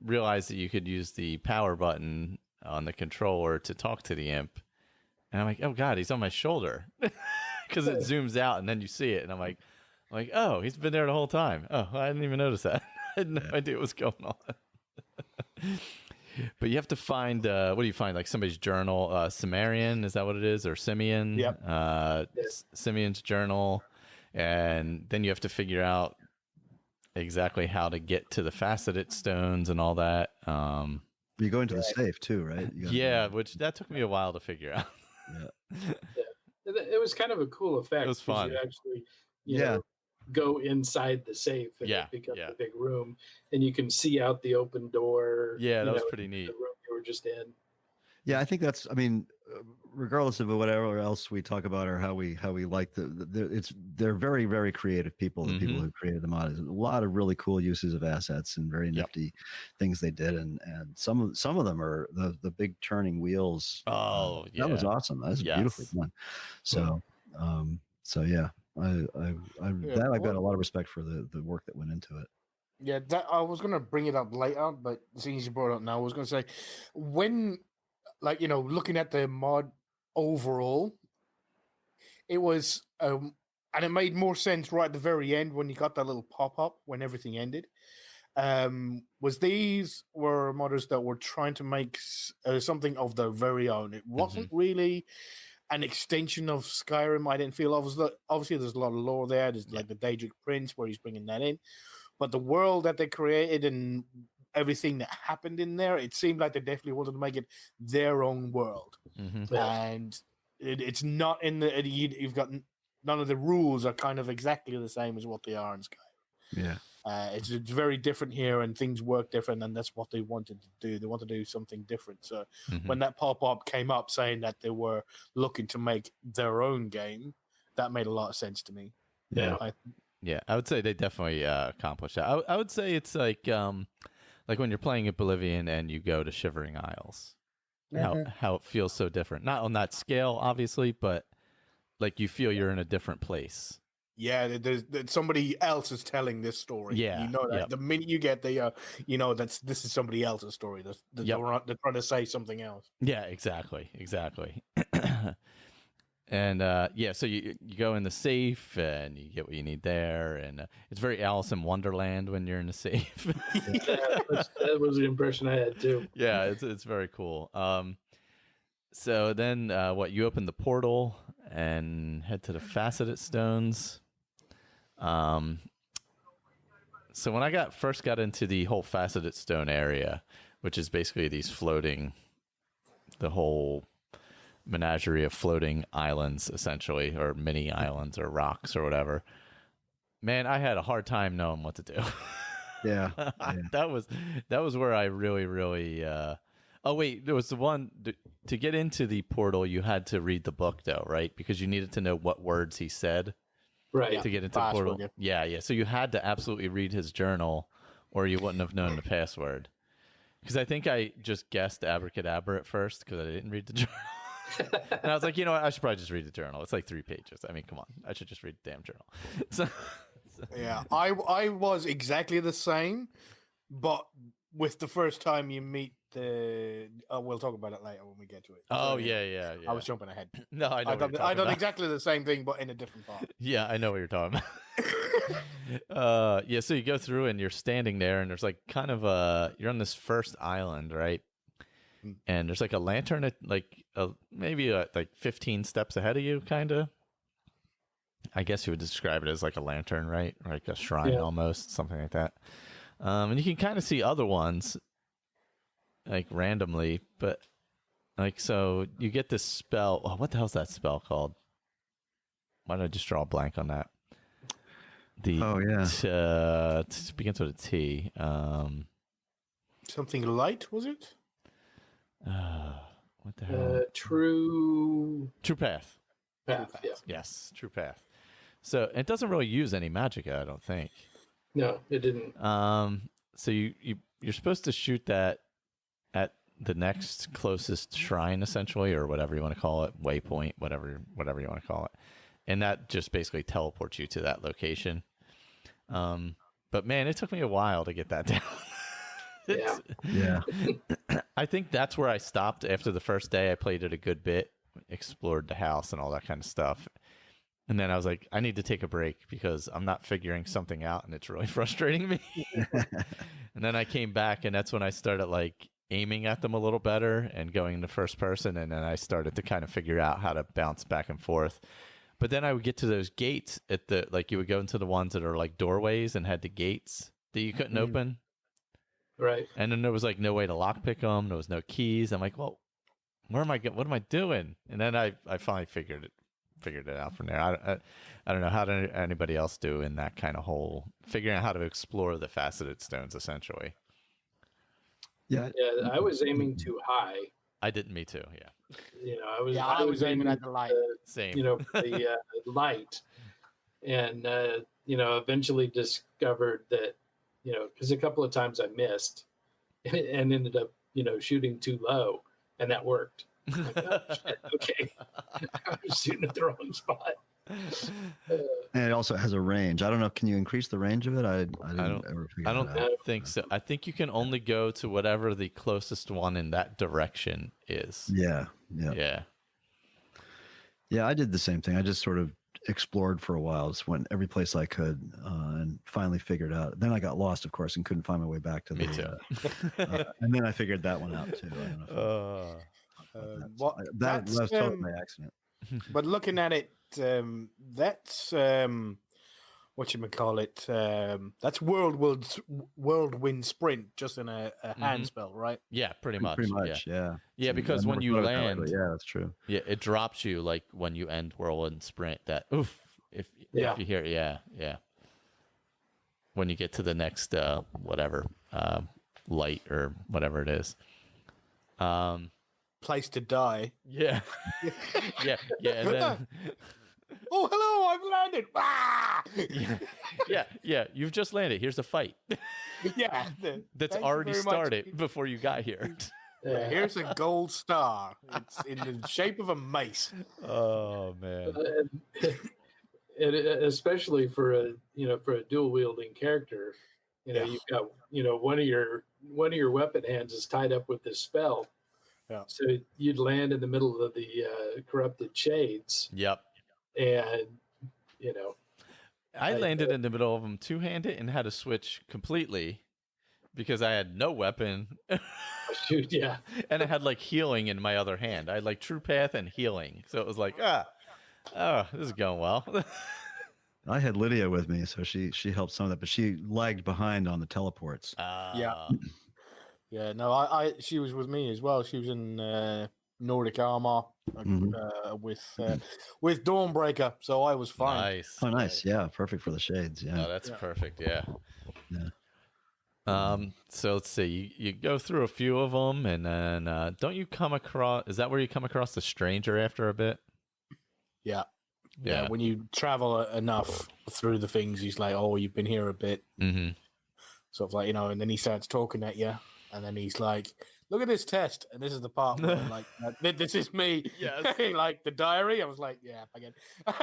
realized that you could use the power button on the controller to talk to the imp. And I'm like, oh God, he's on my shoulder, because it zooms out and then you see it, and I'm like, oh, he's been there the whole time. Oh, I didn't even notice that. I had no idea what was going on. But you have to find, what do you find? Like somebody's journal, Sumerian, is that what it is? Or Simeon? Yep. Simeon's journal. And then you have to figure out exactly how to get to the faceted stones and all that. You go into the safe too, right? Which that took me a while to figure out. It was kind of a cool effect. It was fun. You actually, go inside the safe and it becomes a big room, and you can see out the open door. Yeah, that was pretty neat. The room you were just in. Yeah, I think that's. I mean, regardless of whatever else we talk about or how we like they're very very creative people. The people who created the mod, there's a lot of really cool uses of assets and very nifty things they did, and some of them are the big turning wheels. Oh, yeah, that was awesome. That was beautifully done. So, yeah, that I've got a lot of respect for the work that went into it. Yeah, that I was gonna bring it up later, but seeing as you brought it up now, I was gonna say when, like, looking at the mod overall, it was and it made more sense right at the very end when you got that little pop up when everything ended. Was these were modders that were trying to make something of their very own. It wasn't really an extension of Skyrim. I didn't feel obviously there's a lot of lore there. There's like the Daedric Prince where he's bringing that in, but the world that they created and everything that happened in there, it seemed like they definitely wanted to make it their own world. And it's not in the you've got none of the rules are kind of exactly the same as what they are in Skyrim. It's very different here, and things work different, and that's what they wanted to do. They wanted to do something different. So when that pop-up came up saying that they were looking to make their own game, that made a lot of sense to me. Yeah, I would say they definitely accomplished that. I would say it's like when you're playing Oblivion and you go to Shivering Isles, how it feels so different. Not on that scale, obviously, but like you feel you're in a different place. Yeah, there's somebody else is telling this story. Yeah, that the minute you get there, this is somebody else's story. They're trying to say something else. Yeah, exactly. And so you go in the safe and you get what you need there, and it's very Alice in Wonderland when you're in the safe. That was the impression I had too. Yeah, it's very cool. So then you open the portal and head to the Faceted Stones. So when I first got into the whole Faceted Stone area, which is basically the whole menagerie of floating islands, essentially, or mini islands or rocks or whatever, man, I had a hard time knowing what to do. Yeah. That was where I really oh wait, there was the one to get into the portal you had to read the book though, right? Because you needed to know what words he said to get into the portal. Yeah. So you had to absolutely read his journal or you wouldn't have known the password. Because I think I just guessed abracadabra at first because I didn't read the journal. And I was like, you know what? I should probably just read the journal. It's like 3 pages. I mean, come on. I should just read the damn journal. Yeah, I was exactly the same, but with the first time you meet we'll talk about it later when we get to it. Oh, yeah. I was jumping ahead. No, I know. I done exactly the same thing, but in a different part. Yeah, I know what you're talking about. So you go through and you're standing there, and there's like kind of you're on this first island, right? And there's like a lantern at maybe like 15 steps ahead of you, kind of. I guess you would describe it as like a lantern, right? Or like a shrine almost, something like that. And you can kind of see other ones like randomly, but like, so you get this spell. Oh, what the hell's that spell called? Why did I just draw a blank on that? It begins with a T. Something light, was it? What the hell? True Path. Yeah. Yes, True Path. So it doesn't really use any magicka, I don't think. No, it didn't. So you're supposed to shoot that at the next closest shrine, essentially, or whatever you want to call it, waypoint, whatever you want to call it, and that just basically teleports you to that location. But man, it took me a while to get that down. Yeah. I think that's where I stopped after the first day. I played it a good bit, explored the house and all that kind of stuff. And then I was like, I need to take a break because I'm not figuring something out and it's really frustrating me. And then I came back and that's when I started like aiming at them a little better and going into first person. And then I started to kind of figure out how to bounce back and forth. But then I would get to those gates you would go into the ones that are like doorways and had the gates that you couldn't open. Right. And then there was like no way to lockpick them. There was no keys. I'm like, well, what am I doing? And then I finally figured it out from there. I don't know how did anybody else do in that kind of whole figuring out how to explore the Faceted Stones essentially. Yeah, I was aiming too high I didn't. Me too. Yeah. I was aiming aiming at the light. Same. for the light, and eventually discovered that because a couple of times I missed and ended up shooting too low, and that worked. I'm like, oh, shit, okay, I was shooting at the wrong spot. And it also has a range. I don't know. Can you increase the range of it? I didn't ever figure I don't that out. think so. I think you can only go to whatever the closest one in that direction is. Yeah. Yeah, I did the same thing. I just sort of explored for a while, just went every place I could, and finally figured out. Then I got lost, of course, and couldn't find my way back to Me the. too. And then I figured that one out too. I don't know that was totally by accident. But looking at it, that's whatchamacallit, that's whirlwind sprint, just in a hand spell, right? Yeah, pretty much. Yeah. Yeah, because when you land, yeah, that's true. Yeah, it drops you like when you end whirlwind sprint. That oof, if you hear, yeah. When you get to the next whatever light or whatever it is, place to die. Yeah, yeah, and then. Oh, hello! I've landed. Ah! Yeah. You've just landed. Here's a fight. Yeah, that's already started before you got here. Yeah, here's a gold star. It's in the shape of a mace. Oh man! And especially for a dual wielding character, you've got one of your weapon hands is tied up with this spell. Yeah. So you'd land in the middle of the corrupted shades. Yep. And I landed in the middle of them two-handed and had to switch completely because I had no weapon. Shoot, yeah. And I had like healing in my other hand. I had like True Path and healing. So it was like, this is going well. I had Lydia with me, so she helped some of that, but she lagged behind on the teleports. Yeah. No, she was with me as well. She was in Nordic armor with Dawnbreaker, so I was fine. Nice. Oh, nice. Yeah, perfect for the shades. Yeah. Oh, that's perfect. Yeah. Yeah. So let's see. You go through a few of them, and then don't you come across? Is that where you come across the stranger after a bit? Yeah. When you travel enough through the things, he's like, "Oh, you've been here a bit." Mm-hmm. Sort of like, and then he starts talking at you, and then he's like, "Look at this test," and this is the part where I'm like, "This is me." Yes. Like the diary. I was like, "Yeah, again."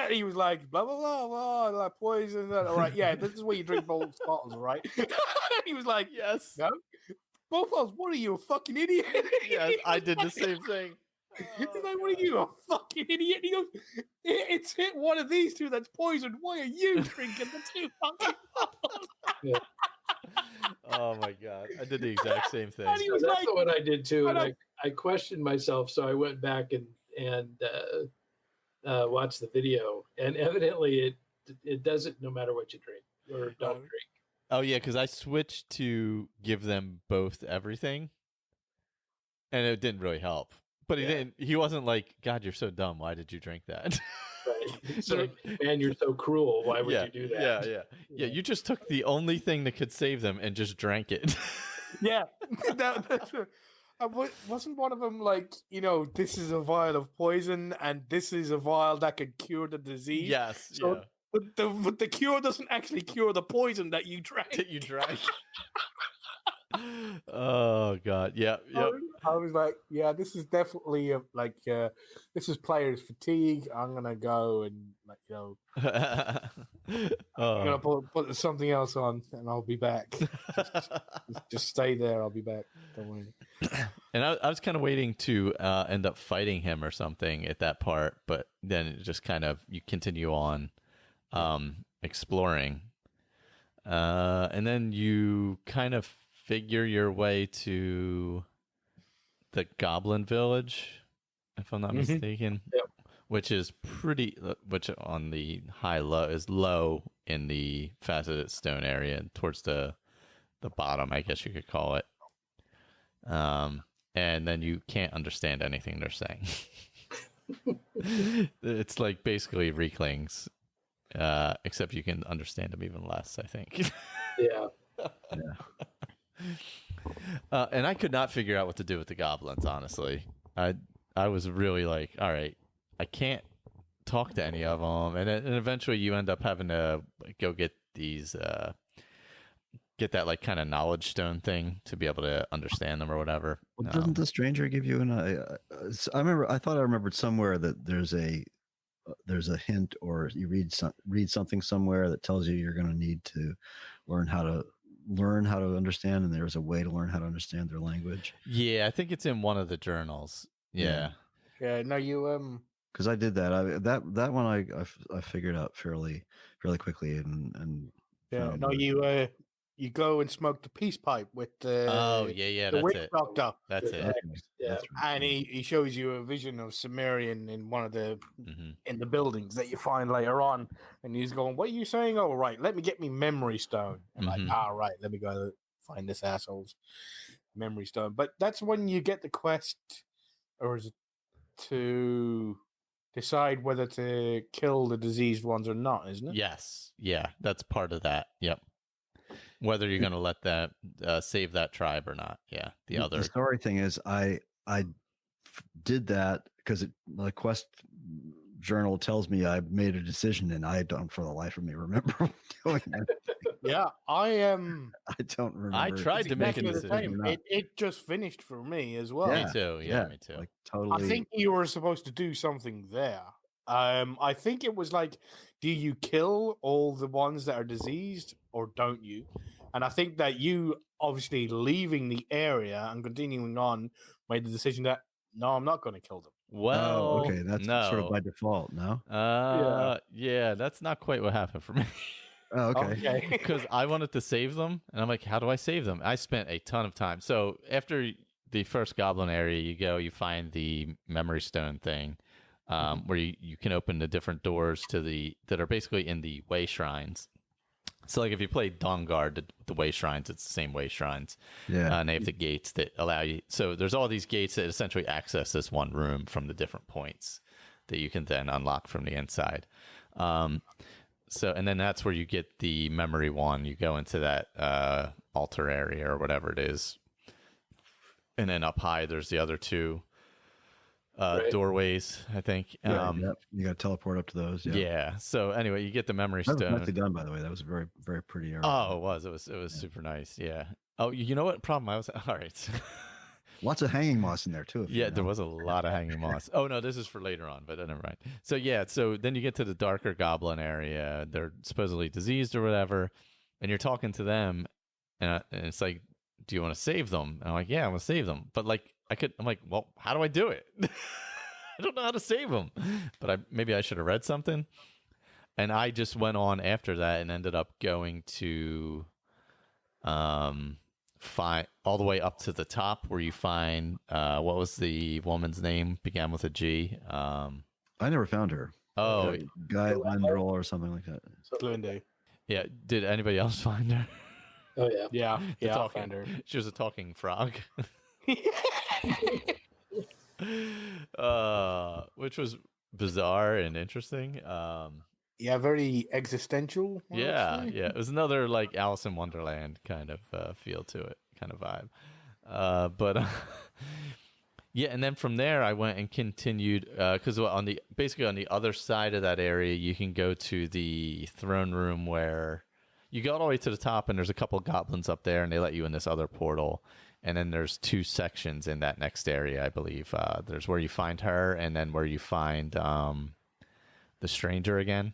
He was like, "Blah blah blah blah, like poison." All right, yeah, this is where you drink both bottles, right? He was like, Yes. "No, both bottles. What are you, a fucking idiot?" Yes, I did the same thing. He's like, "What are you, a fucking idiot?" He goes, "It's hit one of these two that's poisoned. Why are you drinking the two fucking bottles?" Yeah. Oh my god, I did the exact same thing. And he was that's like, what I did too, and I- I questioned myself, so I went back and watched the video, and evidently it does it no matter what you drink or don't drink. Oh yeah, because I switched to give them both everything, and it didn't really help. But he didn't. He wasn't like, "God, you're so dumb. Why did you drink that?" Right? It's like, man, you're so cruel. Why would you do that? Yeah. You just took the only thing that could save them and just drank it. Yeah, wasn't one of them like, this is a vial of poison and this is a vial that could cure the disease? Yes. So the cure doesn't actually cure the poison that you drank. That you drank. Oh god. Yeah. Yep. I was like, yeah, this is definitely this is players fatigue. I'm gonna go and I'm gonna put something else on and I'll be back. just stay there. I'll be back. Don't worry. And I was kind of waiting to end up fighting him or something at that part, but then it just kind of you continue on exploring, and then you kind of figure your way to the Goblin Village, if I'm not mistaken. Yep. Which is which on the low is low in the faceted stone area towards the bottom, I guess you could call it. And then you can't understand anything they're saying. It's like basically Reeklings, except you can understand them even less, I think. Yeah. And I could not figure out what to do with the goblins, honestly. I was really like, all right, I can't talk to any of them, and eventually you end up having to go get these get that like kind of knowledge stone thing to be able to understand them or whatever. Well, doesn't the stranger give you an? I thought I remembered somewhere that there's a hint, or you read something somewhere that tells you you're going to need to learn how to understand, and there's a way to learn how to understand their language. Yeah, I think it's in one of the journals. Yeah. No, you because I did that. That one I figured out fairly quickly, and no, you go and smoke the peace pipe with the the that's witch it. Doctor. That's it. Yeah. That's right. And he shows you a vision of Sumerian in one of the in the buildings that you find later on, and he's going, "What are you saying? Oh, right, let me get me memory stone." I'm like, right, let me go find this asshole's memory stone. But that's when you get the quest, or is it to decide whether to kill the diseased ones or not, isn't it? Yes. Yeah, that's part of that. Yep. Whether you're going to let that save that tribe or not. Yeah. The story thing is I did that because the quest journal tells me I made a decision, and I don't for the life of me remember doing it. Yeah, I don't remember. I tried to make a exactly decision. It just finished for me as well. Me too. Yeah, me too. Like totally. I think you were supposed to do something there. I think it was like, do you kill all the ones that are diseased or don't you? And I think that you obviously leaving the area and continuing on made the decision that no, I'm not going to kill them. Well, okay, that's sort of by default. No. Yeah, that's not quite what happened for me. Oh, okay. Because I wanted to save them, and I'm like, how do I save them? I spent a ton of time. So after the first goblin area, you find the memory stone thing, where you can open the different doors that are basically in the way shrines. So like if you play Dawnguard, the way shrines, it's the same way shrines. Yeah. And they have the gates that allow you. So there's all these gates that essentially access this one room from the different points that you can then unlock from the inside. And then that's where you get the memory one. You go into that altar area or whatever it is. And then up high, there's the other two doorways, I think. Yep. You got to teleport up to those. Yeah. So anyway, you get the memory stone. That was nicely done, by the way. That was a very, very pretty area. Oh, it was super nice. Yeah. Oh, you know what problem I was? All right. Lots of hanging moss in there too. There was a lot of hanging moss. Oh no, this is for later on, but never mind. So so then you get to the darker goblin area. They're supposedly diseased or whatever, and you're talking to them, and it's like, do you want to save them? And I'm like, yeah, I want to save them, but like I'm like, well, how do I do it? I don't know how to save them, but maybe I should have read something. And I just went on after that and ended up going to, find all the way up to the top where you find what was the woman's name, began with a G. I never found her. Oh, Guy Lendrell or something like that. Glendale. Yeah. Did anybody else find her? Oh yeah. I found her. She was a talking frog. Which was bizarre and interesting. Very existential. Yeah. It was another like Alice in Wonderland kind of feel to it, kind of vibe. But and then from there I went and continued because on the other side of that area you can go to the throne room where you go all the way to the top and there's a couple goblins up there and they let you in this other portal. And then there's two sections in that next area, I believe. There's where you find her, and then where you find the stranger again.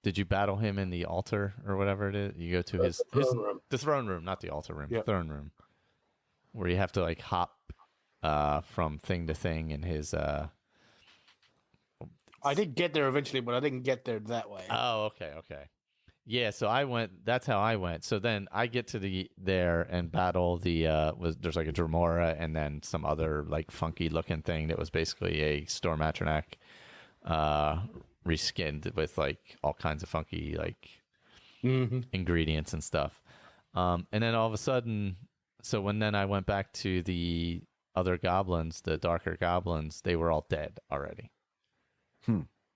Did you battle him in the altar or whatever it is? You go to the throne room, not the altar room, the throne room, where you have to like hop from thing to thing in his. I did get there eventually, but I didn't get there that way. Oh, okay. Yeah, so I went. That's how I went. So then I get to there and battle there's like a Dremora and then some other like funky looking thing that was basically a Storm Atronach, reskinned with like all kinds of funky like ingredients and stuff. And then all of a sudden, so when then I went back to the other goblins, the darker goblins, they were all dead already.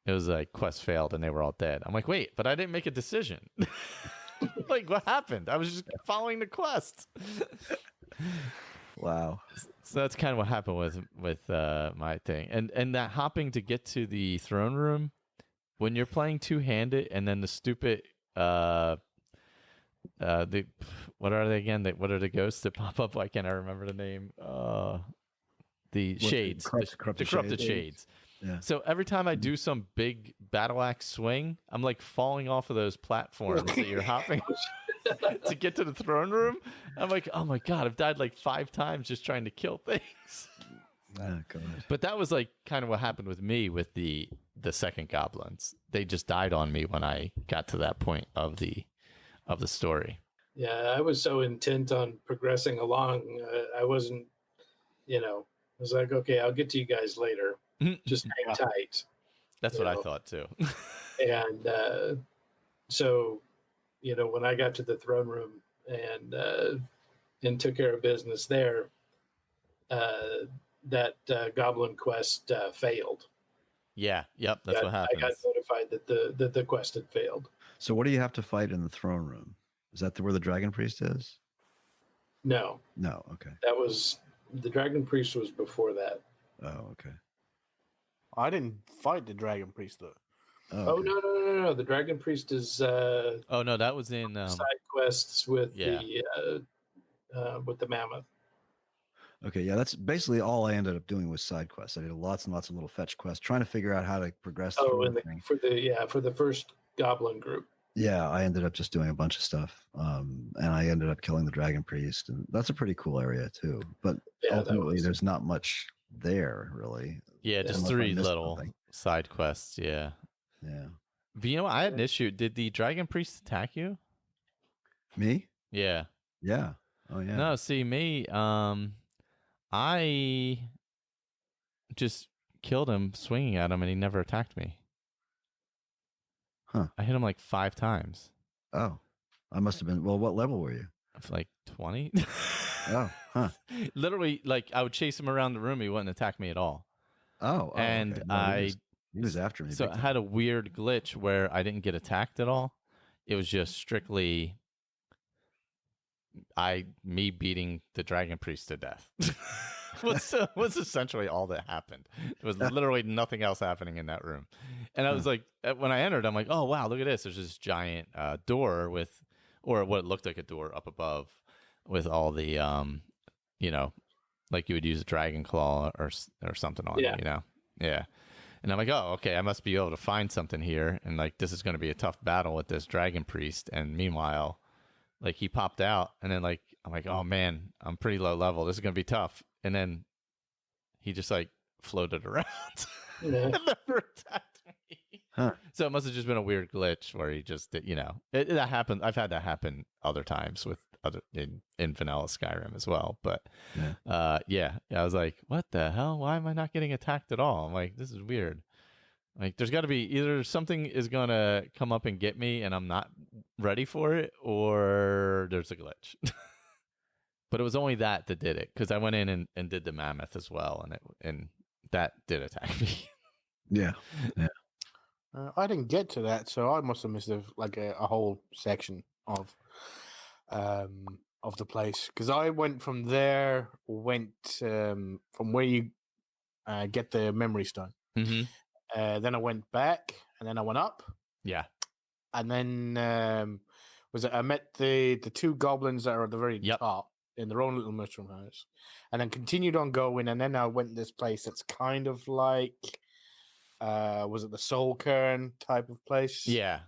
It was like quest failed and they were all dead. I'm like, wait, but I didn't make a decision. Like, what happened? I was just following the quest. Wow. So that's kind of what happened with my thing, and that hopping to get to the throne room when you're playing two-handed, and then the stupid the what are they again? What are the ghosts that pop up? Why can't I remember the name? The shades, the corrupted shades. Yeah. So every time I do some big battle axe swing, I'm like falling off of those platforms that you're hopping to get to the throne room. I'm like, oh my God, I've died like 5 times just trying to kill things. Oh, God. But that was like kind of what happened with me with the second goblins. They just died on me when I got to that point of the story. Yeah, I was so intent on progressing along. I wasn't, I was like, okay, I'll get to you guys later. Just hang tight. That's what I thought too. And so, when I got to the throne room and took care of business there, that goblin quest failed. Yeah, yep, that's what happened. I got notified that the quest had failed. So what do you have to fight in the throne room? Is that where the dragon priest is? No, okay. that was the dragon priest was before that. Oh, okay. I didn't fight the dragon priest though. Oh, okay. No. The dragon priest is oh no, that was in side quests with yeah. the mammoth. Okay, yeah, that's basically all I ended up doing was side quests. I did lots and lots of little fetch quests, trying to figure out how to progress through everything. For the first goblin group. Yeah, I ended up just doing a bunch of stuff, and I ended up killing the dragon priest, and that's a pretty cool area too. But ultimately, there's not much there really. Yeah, just 3 little side quests. Yeah. Yeah. But I had an issue. Did the dragon priest attack you? Me? Yeah. Yeah. Oh yeah. No, see me. I just killed him swinging at him, and he never attacked me. Huh. I hit him like 5 times. Oh, I must have been. Well, what level were you? Like 20. Oh, huh. Literally, like I would chase him around the room. He wouldn't attack me at all. Oh, and okay. No, he was after me. So I had a weird glitch where I didn't get attacked at all. It was just strictly me beating the dragon priest to death. was essentially all that happened. There was literally nothing else happening in that room. And I was like, when I entered, I'm like, oh wow, look at this. There's this giant door or what looked like a door up above with all the like you would use a dragon claw or something on it, Yeah. And I'm like, oh, okay, I must be able to find something here. And like, this is going to be a tough battle with this dragon priest. And meanwhile, like he popped out and then like, I'm like, oh man, I'm pretty low level. This is going to be tough. And then he just like floated around and never attacked me. Huh. So it must have just been a weird glitch where he just did, that happened. I've had that happen other times with in vanilla Skyrim as well. But I was like, what the hell? Why am I not getting attacked at all? I'm like, this is weird. Like, there's got to be either something is going to come up and get me and I'm not ready for it, or there's a glitch. But it was only that did it, because I went in and did the mammoth as well, and that did attack me. Yeah. I didn't get to that, so I must have missed a whole section of the place, because I went from there, from where you get the memory stone. Mm-hmm. Then I went back, and then I went up. Yeah. And then I met the 2 goblins that are at the very top in their own little mushroom house, and then continued on going, and then I went to this place that's kind of like was it the Soul Cairn type of place? Yeah.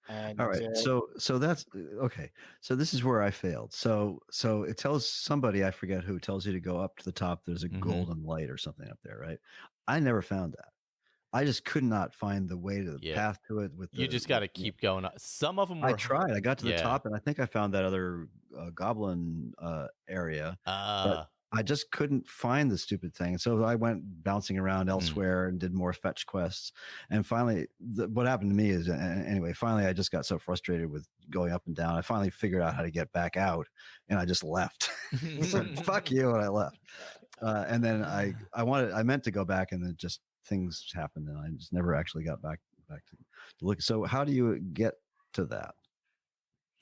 And, all right. So that's okay. So this is where I failed. So it tells somebody, I forget who, tells you to go up to the top. There's a golden light or something up there, right? I never found that. I just could not find the way to the path to it. You just got to keep going up. Some of them were. I tried. I got to the top, and I think I found that other goblin area. But I just couldn't find the stupid thing. So I went bouncing around elsewhere and did more fetch quests. And finally, what happened to me is, anyway, finally I just got so frustrated with going up and down. I finally figured out how to get back out, and I just left. So, fuck you, and I left. And then I meant to go back, and then just things happened, and I just never actually got back to look. So how do you get to that?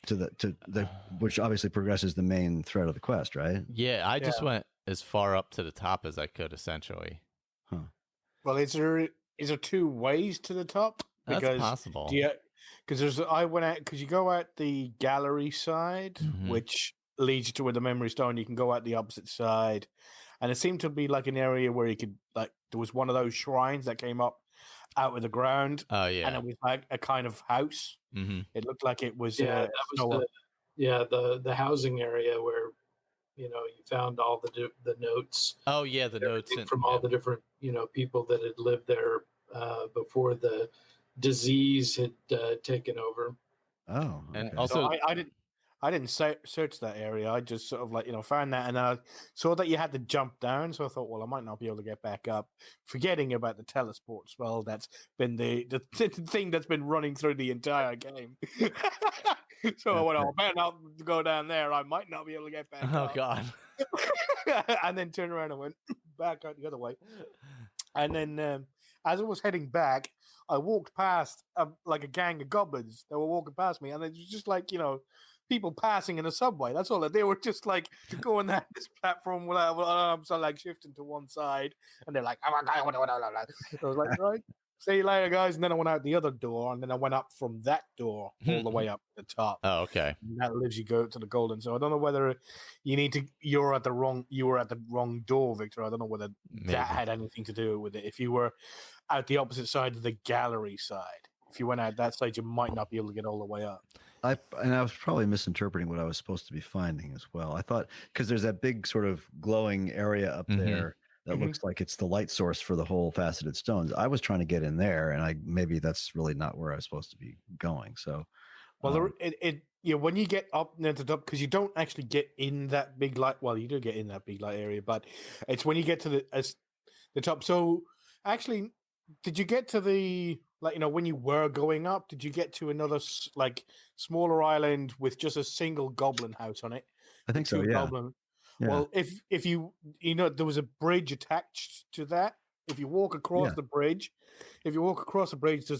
To the which obviously progresses the main thread of the quest, right? Yeah, I just went as far up to the top as I could, essentially. Well, is there two ways to the top? That's possible. Because I went out because you go out the gallery side, which leads you to where the memory stone. You can go out the opposite side, and it seemed to be like an area where you could there was one of those shrines that came up out of the ground. Oh yeah, and it was like a kind of house. Mm-hmm. It looked like it was. Yeah, that was the housing area where you found all the notes. Oh yeah, the notes from all the different people that had lived there before the disease had taken over. Oh, okay. And also I didn't search that area. I just sort of found that, and then I saw that you had to jump down. So I thought, well, I might not be able to get back up, forgetting about the teleport spell. That's been the thing that's been running through the entire game. So I went, I better not go down there. I might not be able to get back up. Oh God! And then turned around and went back out the other way. And then as I was heading back, I walked past a gang of goblins that were walking past me, and it was just people passing in a subway. That's all. They were just going down this platform with arms shifting to one side, and they're like, "Oh my God!" I was like, "Right, see you later, guys." And then I went out the other door, and then I went up from that door all the way up to the top. Oh, okay. And that lets you go to the golden. So I don't know whether you were at the wrong door, Victor. I don't know whether that had anything to do with it. If you were at the opposite side of the gallery side, if you went out that side, you might not be able to get all the way up. I was probably misinterpreting what I was supposed to be finding as well. I thought because there's that big sort of glowing area up there that looks like it's the light source for the whole faceted stones. I was trying to get in there, and maybe that's really not where I was supposed to be going. So, well, when you get up near the top, because you don't actually get in that big light. Well, you do get in that big light area, but it's when you get to the top. So, actually, did you get to the when you were going up? Did you get to another smaller island with just a single goblin house on it? I think so. Yeah. Yeah. Well, if you there was a bridge attached to that. If you walk across the bridge, there's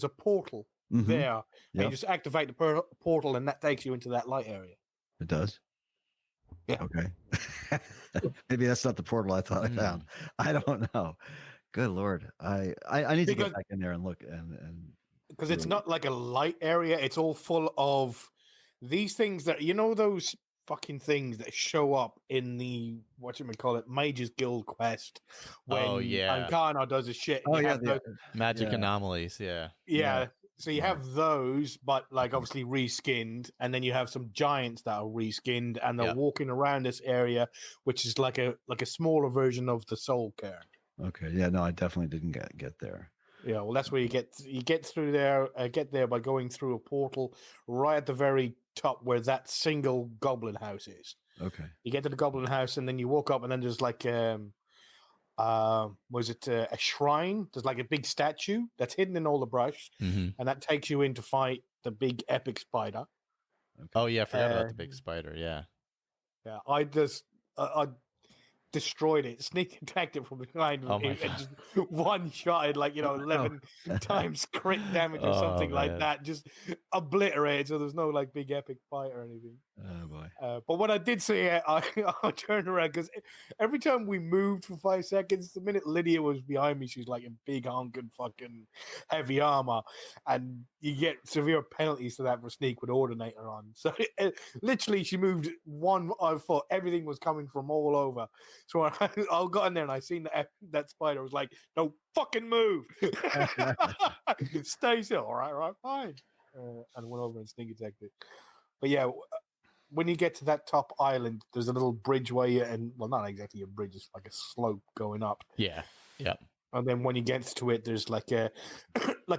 a portal there. And you just activate the portal, and that takes you into that light area. It does. Yeah. Okay. Maybe that's not the portal I thought I found. I don't know. Good Lord. I need to get back in there and look and because it's not like a light area. It's all full of these things that those fucking things that show up in the Mages Guild quest when Ankana does a shit. Magic anomalies. Yeah. So you have those, but obviously reskinned, and then you have some giants that are reskinned, and they're walking around this area, which is like a smaller version of the Soul Cairn. Okay. Yeah. No, I definitely didn't get there. Yeah. Well, that's where you get through there. Get there by going through a portal right at the very top where that single goblin house is. Okay. You get to the goblin house, and then you walk up, and then there's a shrine? There's a big statue that's hidden in all the brush, and that takes you in to fight the big epic spider. Okay. Oh yeah, I forgot about the big spider. Yeah. Yeah. I destroyed it, sneak attacked it from behind, and just one shot, 11 times crit damage or something like that, just obliterated. So there's no big epic fight or anything. Oh boy! But when I did see it, I turned around because every time we moved for 5 seconds, the minute Lydia was behind me, she's in big honking fucking heavy armor, and you get severe penalties to that for sneak with Ordinator on. So literally, she moved one foot. Everything was coming from all over. So I got in there and I seen that spider. I was like, "No fucking move! Stay still." All right, fine. And went over and sneak attacked it. But yeah, when you get to that top island, there's a little bridgeway, and not exactly a bridge, it's like a slope going up. Yeah. And then when you get to it, there's a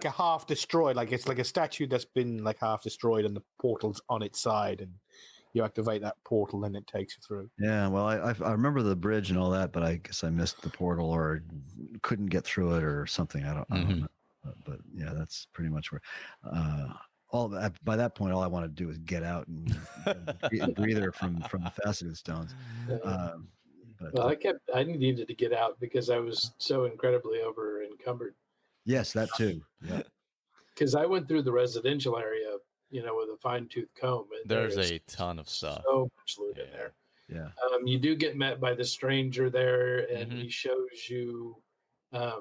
half destroyed, it's like a statue that's been half destroyed, and the portal's on its side, and you activate that portal, and it takes you through. Yeah, well, I remember the bridge and all that, but I guess I missed the portal or couldn't get through it or something. I don't know. But yeah, that's pretty much where. By that point, all I want to do is get out and breather from the faceted stones. I needed to get out because I was so incredibly over encumbered. Yes, that too. Yeah. Because I went through the residential area, with a fine tooth comb. And there's a ton of stuff. So much loot in there. Yeah. You do get met by the stranger there, and he shows you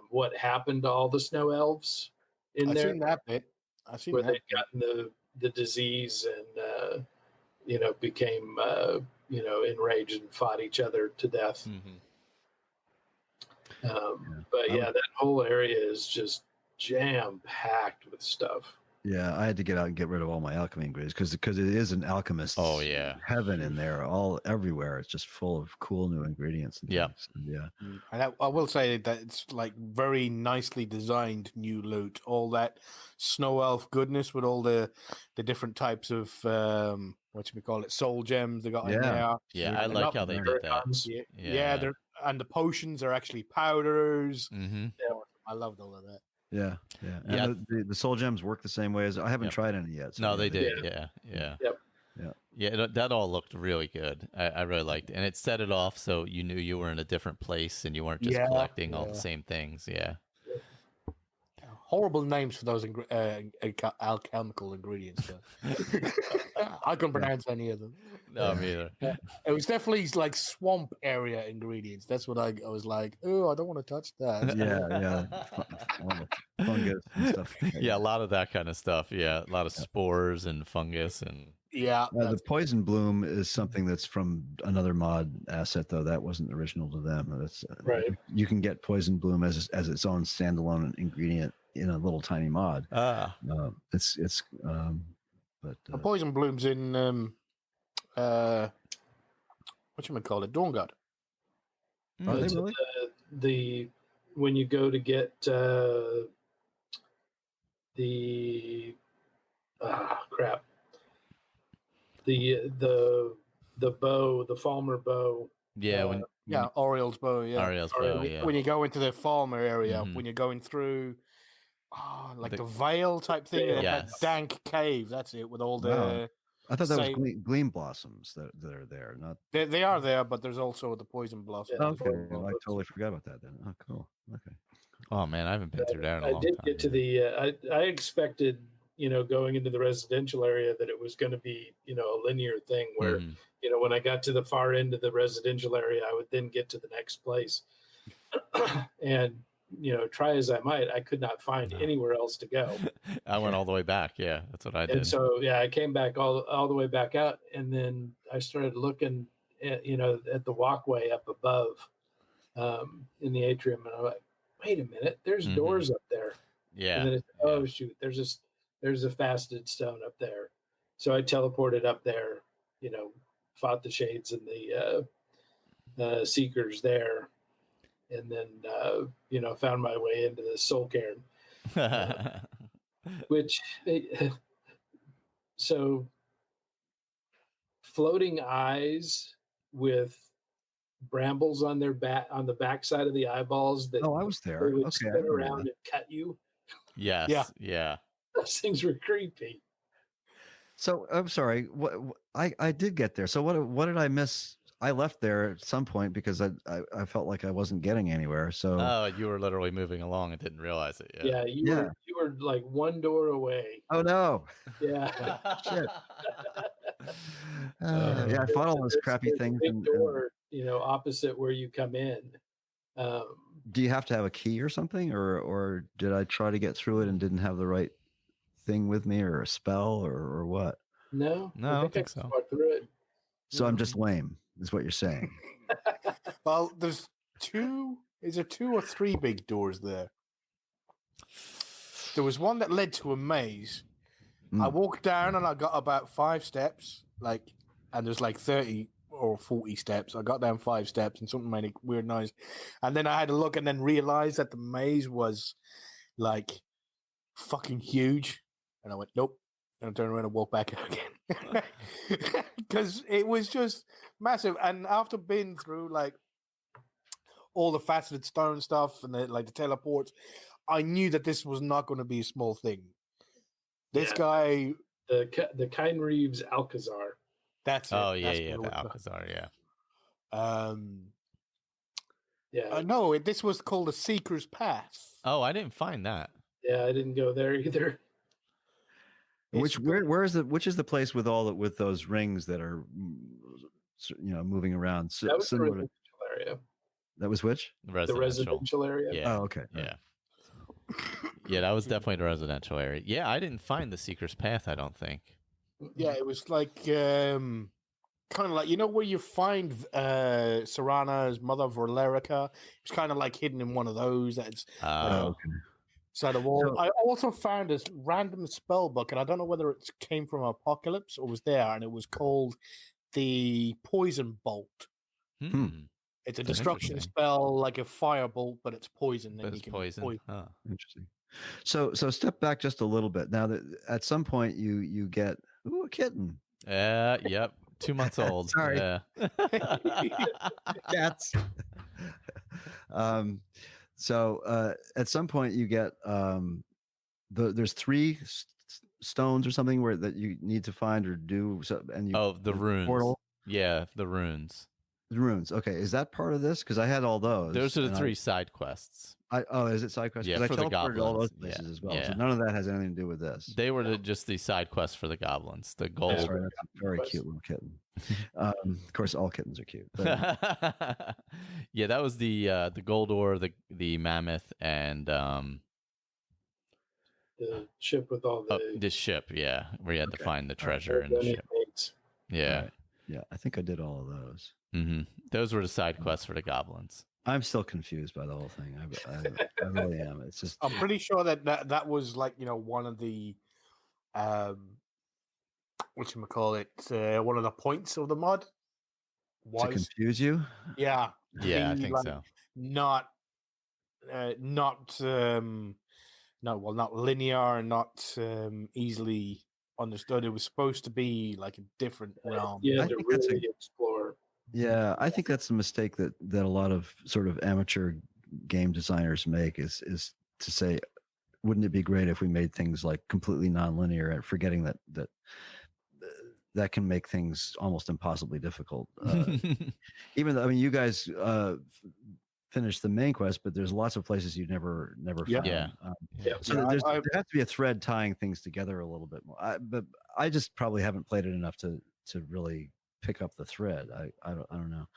what happened to all the snow elves in I've there, seen that bit. I've seen where that they'd bit. gotten the disease and became enraged and fought each other to death. But yeah, that whole area is just jam packed with stuff. Yeah, I had to get out and get rid of all my alchemy ingredients because it is an alchemist's heaven in there. Everywhere. It's just full of cool new ingredients. And things. And yeah. And I will say that it's like very nicely designed new loot. All that snow elf goodness with all the different types of soul gems they got in there. Yeah, I like how they did that. Yeah, and the potions are actually powders. Yeah, I loved all of that. Yeah. And the soul gems work the same way as I haven't tried any yet. So no, they did. Yeah. Yeah, that all looked really good. I really liked it. And it set it off so you knew you were in a different place and you weren't just collecting all the same things. Yeah. Horrible names for those alchemical ingredients. I couldn't pronounce any of them. No, me either. It was definitely like swamp area ingredients. That's what I was like, oh, I don't want to touch that. Fungus and stuff. Yeah, a lot of that kind of stuff. Yeah, a lot of spores and fungus and. Yeah, the poison bloom is something that's from another mod asset, though that wasn't original to them. That's right. You can get poison bloom as its own standalone ingredient in a little tiny mod. The poison blooms in whatchamacallit, Dawnguard. Are they really? The when you go to get crap. The bow, the Falmer bow. Yeah, Oriel's bow. Yeah, Oriel's bow. Yeah. When you go into the Falmer area, when you're going through, the Vale type thing, that dank cave. That's it. With all the. Wow. I thought that was gleam blossoms that are there. Not they are there, but there's also the poison blossom. Yeah, okay, well, I totally forgot about that then. Oh, cool. Okay. Oh man, I haven't been through that in a long time. I did get to the. I expected. Going into the residential area that it was going to be, a linear thing where, when I got to the far end of the residential area, I would then get to the next place. And, try as I might, I could not find anywhere else to go. I went all the way back. Yeah, that's what I did. And so, I came back all the way back out. And then I started looking at, at the walkway up above in the atrium. And I'm like, wait a minute, there's doors up there. Yeah. And then oh, shoot, there's a faceted stone up there. So I teleported up there, fought the shades and the seekers there. And then, found my way into the soul cairn, so floating eyes with brambles on their back, on the backside of the eyeballs that I was there. would spin around and cut you. Yes. Yeah. Those things were creepy. So I'm sorry. What I did get there. So what did I miss? I left there at some point because I felt like I wasn't getting anywhere. So you were literally moving along and didn't realize it. Yeah, you were like one door away. Oh no! Yeah. Shit. I fought all those crappy things. Big door, opposite where you come in. Do you have to have a key or something, or did I try to get through it and didn't have the right thing with me, or a spell, or what? No, I don't think so. Through it. So I'm just lame, is what you're saying. Well, there's two. Is there 2 or 3 big doors there? There was one that led to a maze. I walked down and I got about 5 steps, and there's 30 or 40 steps. I got down 5 steps and something made a weird noise. And then I had to look and then realize that the maze was fucking huge. And I went, nope. And I turned around and walked back out again. Because it was just massive. And after being through all the faceted stone stuff and the teleports, I knew that this was not going to be a small thing. This guy, the Kine Reeves Alcazar. That's it. Oh yeah, the Alcazar, yeah. No, this was called a Seeker's Path. Oh, I didn't find that. Yeah, I didn't go there either. Which is the place with with those rings that are moving around. That was the Similar to, residential area. that was which? The residential area. Yeah. Oh, okay. Yeah. Yeah, that was definitely the residential area. Yeah, I didn't find the Seeker's Path, I don't think. Yeah, it was like kind of like where you find Serana's mother Valerica. It's kind of like hidden in one of those. That's side of wall. So- I also found this random spell book, and I don't know whether it came from Apocalypse or was there, and it was called the Poison Bolt. It's a That's destruction interesting. spell, like a firebolt, but it's poison. But it's poison. Huh. Interesting. So step back just a little bit. Now that at some point you get a kitten. Yep. 2 months old. Sorry. Yeah. Cats. So at some point you get there's 3 stones or something that you need to find or do. So and you The runes. portal. Yeah, the runes. The runes. Okay, is that part of this? Because I had all those. Those are the and 3 side quests. is it side quests? Yeah, 'Cause for I the teleported all those goblins. places Yeah, as well. yeah. So none of that has anything to do with this. They were just the side quests for the goblins. The gold. That's right. That's a very cute little kitten. Of course, all kittens are cute. But, Yeah, that was the gold ore, the mammoth, and The ship with all the ship. Yeah, where you had to find the treasure and the the ship. mates. Yeah. Right. Yeah, I think I did all of those. Those were the side quests for the goblins. I'm still confused by the whole thing. I really am. It's just I'm pretty sure that was like one of the whatchamacallit, one of the points of the mod to confuse you. yeah Yeah, I the, think like, so. not linear and not easily understood. It was supposed to be like a different realm. Yeah, I to think that's really explore. Yeah, I think that's a mistake that a lot of sort of amateur game designers make is to say, wouldn't it be great if we made things like completely nonlinear, and forgetting that can make things almost impossibly difficult. Even though, you guys finished the main quest, but there's lots of places you never found. Yeah. So Yeah, there has to be a thread tying things together a little bit more. But I just probably haven't played it enough to really pick up the thread. I don't know.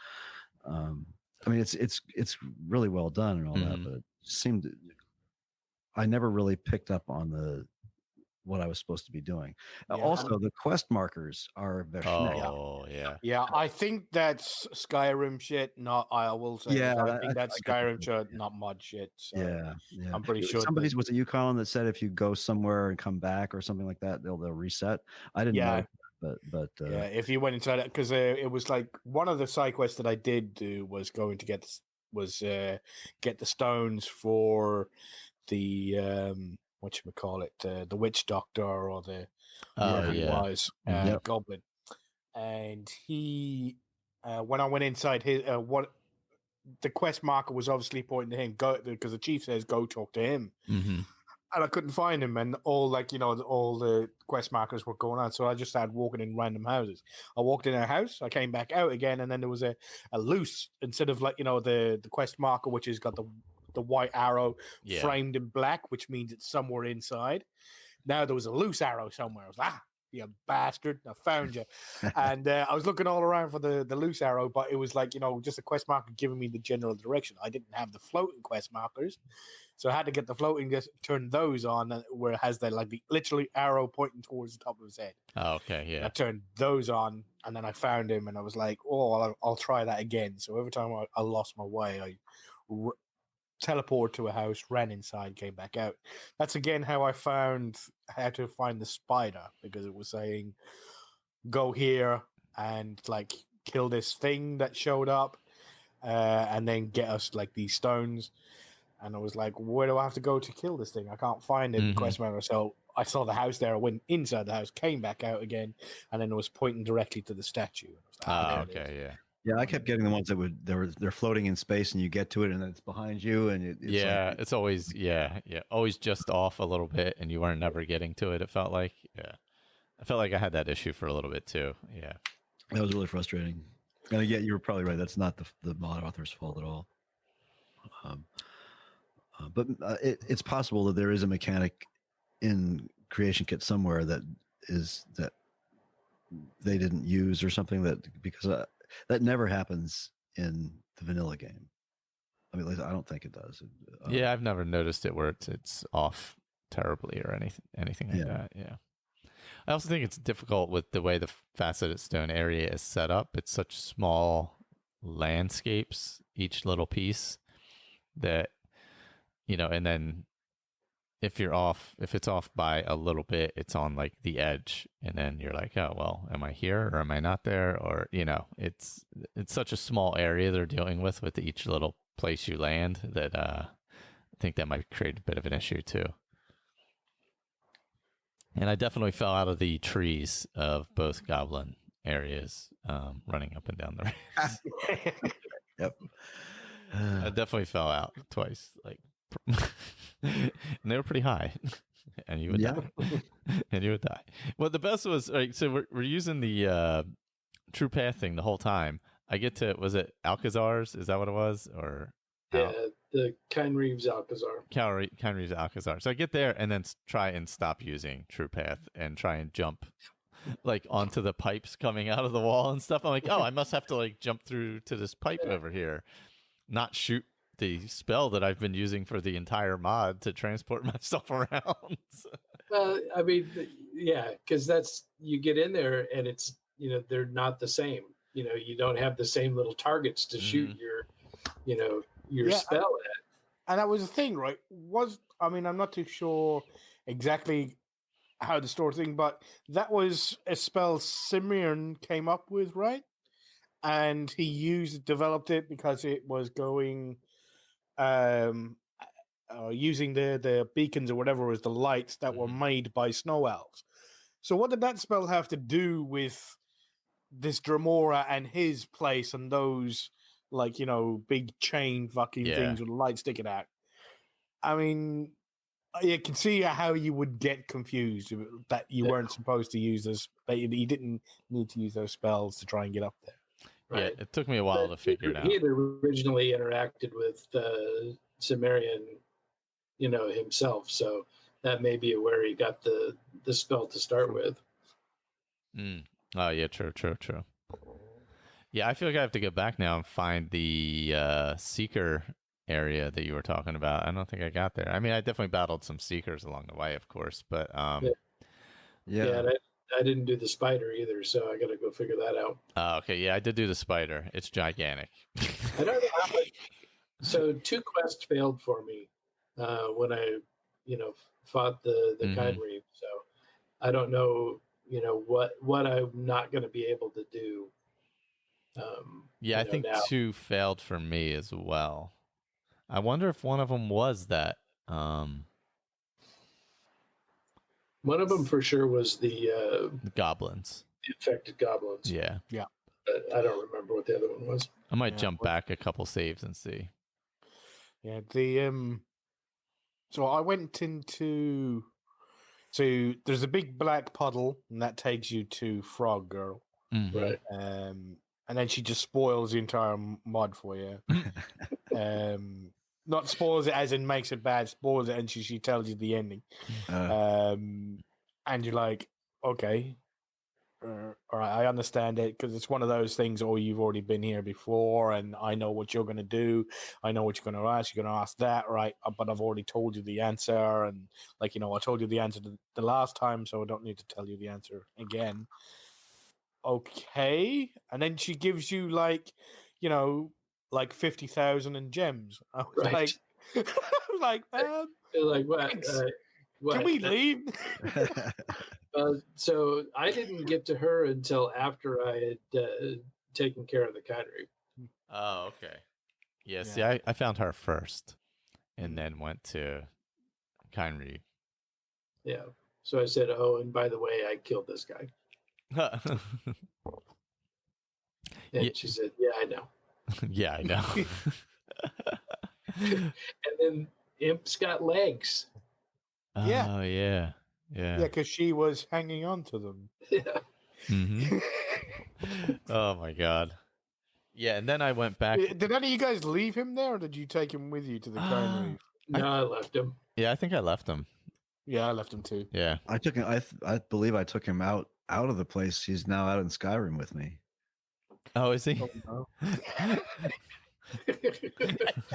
It's really well done and all that, but it seemed I never really picked up on what I was supposed to be doing. Also, the quest markers are very Yeah, I think that's Skyrim shit. I will say. Yeah, I think that's Skyrim shit, not mod shit. So yeah. I'm pretty sure. Was it you, Colin, that said if you go somewhere and come back or something like that, they'll reset? I didn't know. But yeah, if you went inside it, because it was like one of the side quests that I did do was going to get the stones for the the witch doctor or the wise goblin, and he when I went inside his the quest marker was obviously pointing to him, because the chief says go talk to him. And I couldn't find him, and all the quest markers were going on. So I just started walking in random houses. I walked in a house, I came back out again, and then there was a loose, instead of the quest marker, which has got the white arrow framed in black, which means it's somewhere inside. Now there was a loose arrow somewhere. I was like, you bastard, I found you. And I was looking all around for the loose arrow, but it was just a quest marker giving me the general direction. I didn't have the floating quest markers. So I had to get the floating, just turn those on, where it has the literally arrow pointing towards the top of his head. Oh, okay, yeah. I turned those on, and then I found him, and I was like, "Oh, I'll try that again." So every time I lost my way, I teleported to a house, ran inside, came back out. That's again how I had to find the spider, because it was saying, "Go here and kill this thing that showed up, and then get us these stones." And I was like, where do I have to go to kill this thing? I can't find it. Quest marker. So I saw the house there. I went inside the house, came back out again, and then it was pointing directly to the statue. Okay, yeah. Yeah, I kept getting the ones that they're floating in space, and you get to it, and then it's behind you, and it's always always just off a little bit, and you weren't never getting to it. It felt like I felt like I had that issue for a little bit too. Yeah, that was really frustrating. And yeah, you were probably right. That's not the mod author's fault at all. But it's possible that there is a mechanic in Creation Kit somewhere that they didn't use or something, that because that never happens in the vanilla game. I mean, at least I don't think it does. Yeah, I've never noticed it where it's off terribly or anything like Yeah. that. Yeah. I also think it's difficult with the way the faceted stone area is set up. It's such small landscapes, each little piece, that, and then if it's off by a little bit, it's on like the edge, and then you're like, oh, well, am I here or am I not there? Or, it's such a small area they're dealing with each little place you land that I think that might create a bit of an issue too. And I definitely fell out of the trees of both goblin areas, running up and down the range. Yep. I definitely fell out twice, and they were pretty high, and you would die. And you would die. Well, the best was, so we're using the True Path thing the whole time. I get to, was it Alcazar's? Is that what it was? Or the Kine Reeves Alcazar. Kine Reeves Alcazar. So I get there and then try and stop using True Path and try and jump like onto the pipes coming out of the wall and stuff. I'm like, oh, I must have to like jump through to this pipe over here, not shoot the spell that I've been using for the entire mod to transport myself around. Well, I mean, yeah, because you get in there and it's, they're not the same. You don't have the same little targets to shoot your spell at. And that was the thing, right? I'm not too sure exactly how the story thing, but that was a spell Simeon came up with, right? And he developed it because it was going, using the beacons or whatever as the lights that were made by snow elves. So what did that spell have to do with this Dremora and his place and those big chain fucking things with lights sticking out? I mean, you can see how you would get confused that you weren't supposed to use those. That you didn't need to use those spells to try and get up there. Right. Yeah, it took me a while to figure it out. He had originally interacted with Cimmerian, himself, so that may be where he got the spell to start with. Oh yeah, true. Yeah, I feel like I have to go back now and find the Seeker area that you were talking about. I don't think I got there. I mean, I definitely battled some Seekers along the way, of course, but yeah, and I didn't do the spider either, so I got to go figure that out. Okay, yeah, I did do the spider. It's gigantic. I don't know how much. So 2 quests failed for me when I, fought the Kine Reef. So I don't know, what I'm not going to be able to do. Yeah, I think now. 2 failed for me as well. I wonder if one of them was that. One of them for sure was the goblins. The infected goblins. Yeah. But I don't remember what the other one was. I might jump back a couple saves and see. Yeah, so I went into. So there's a big black puddle, and that takes you to Frog Girl. Mm-hmm. Right. And then she just spoils the entire mod for you. Not spoils it as in makes it bad, spoils it, and she tells you the ending. And you're like, okay, all right, I understand it, because it's one of those things, you've already been here before, and I know what you're going to do. I know what you're going to ask. You're going to ask that, right? But I've already told you the answer, and I told you the answer the last time, so I don't need to tell you the answer again. Okay. And then she gives you like 50,000 in gems. I was like, what? Can we leave? So I didn't get to her until after I had taken care of the Kine Reef. Oh, okay. Yeah, see, I found her first and then went to Kine Reef. Yeah. So I said, oh, and by the way, I killed this guy. And she said, yeah, I know. Yeah, I know. And then Imp's got legs. Yeah. Oh, yeah. Yeah. Yeah, because she was hanging on to them. Yeah. Mm-hmm. Oh, my God. Yeah, and then I went back. Did any of you guys leave him there, or did you take him with you to the Kine Reef? No, I left him. Yeah, I think I left him. Yeah, I left him too. Yeah. I took him. I believe I took him out of the place. He's now out in Skyrim with me. Oh, is he? Oh, no.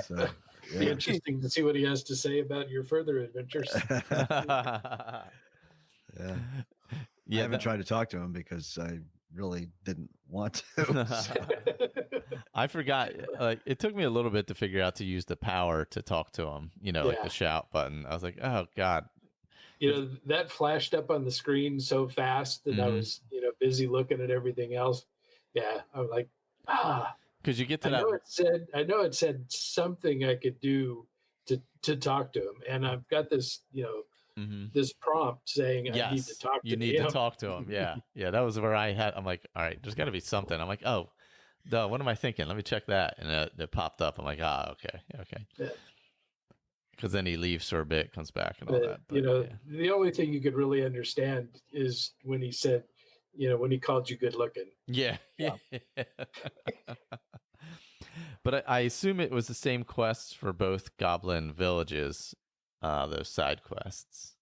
So, Be yeah. interesting to see what he has to say about your further adventures. Yeah. I Yeah, haven't tried to talk to him because I really didn't want to. that- I forgot. Like, it took me a little bit to figure out to use the power to talk to him. Like Yeah. the shout button. I was like, oh god. That flashed up on the screen so fast that I Mhm. was, busy looking at everything else. Yeah, I'm like, Because you get to I that. know it said something I could do to talk to him, and I've got this, Mhm. this prompt saying I need to Yes, talk to you need to him. talk to him. Yeah, yeah. That was where I'm like, all right, there's got to be something. I'm like, oh, duh, what am I thinking? Let me check that, and it popped up. I'm like, okay. Yeah. Because then he leaves for a bit, comes back, and all But, that. But, yeah. the only thing you could really understand is when he said, when he called you good looking. Yeah. Yeah. But I assume it was the same quests for both goblin villages, those side quests.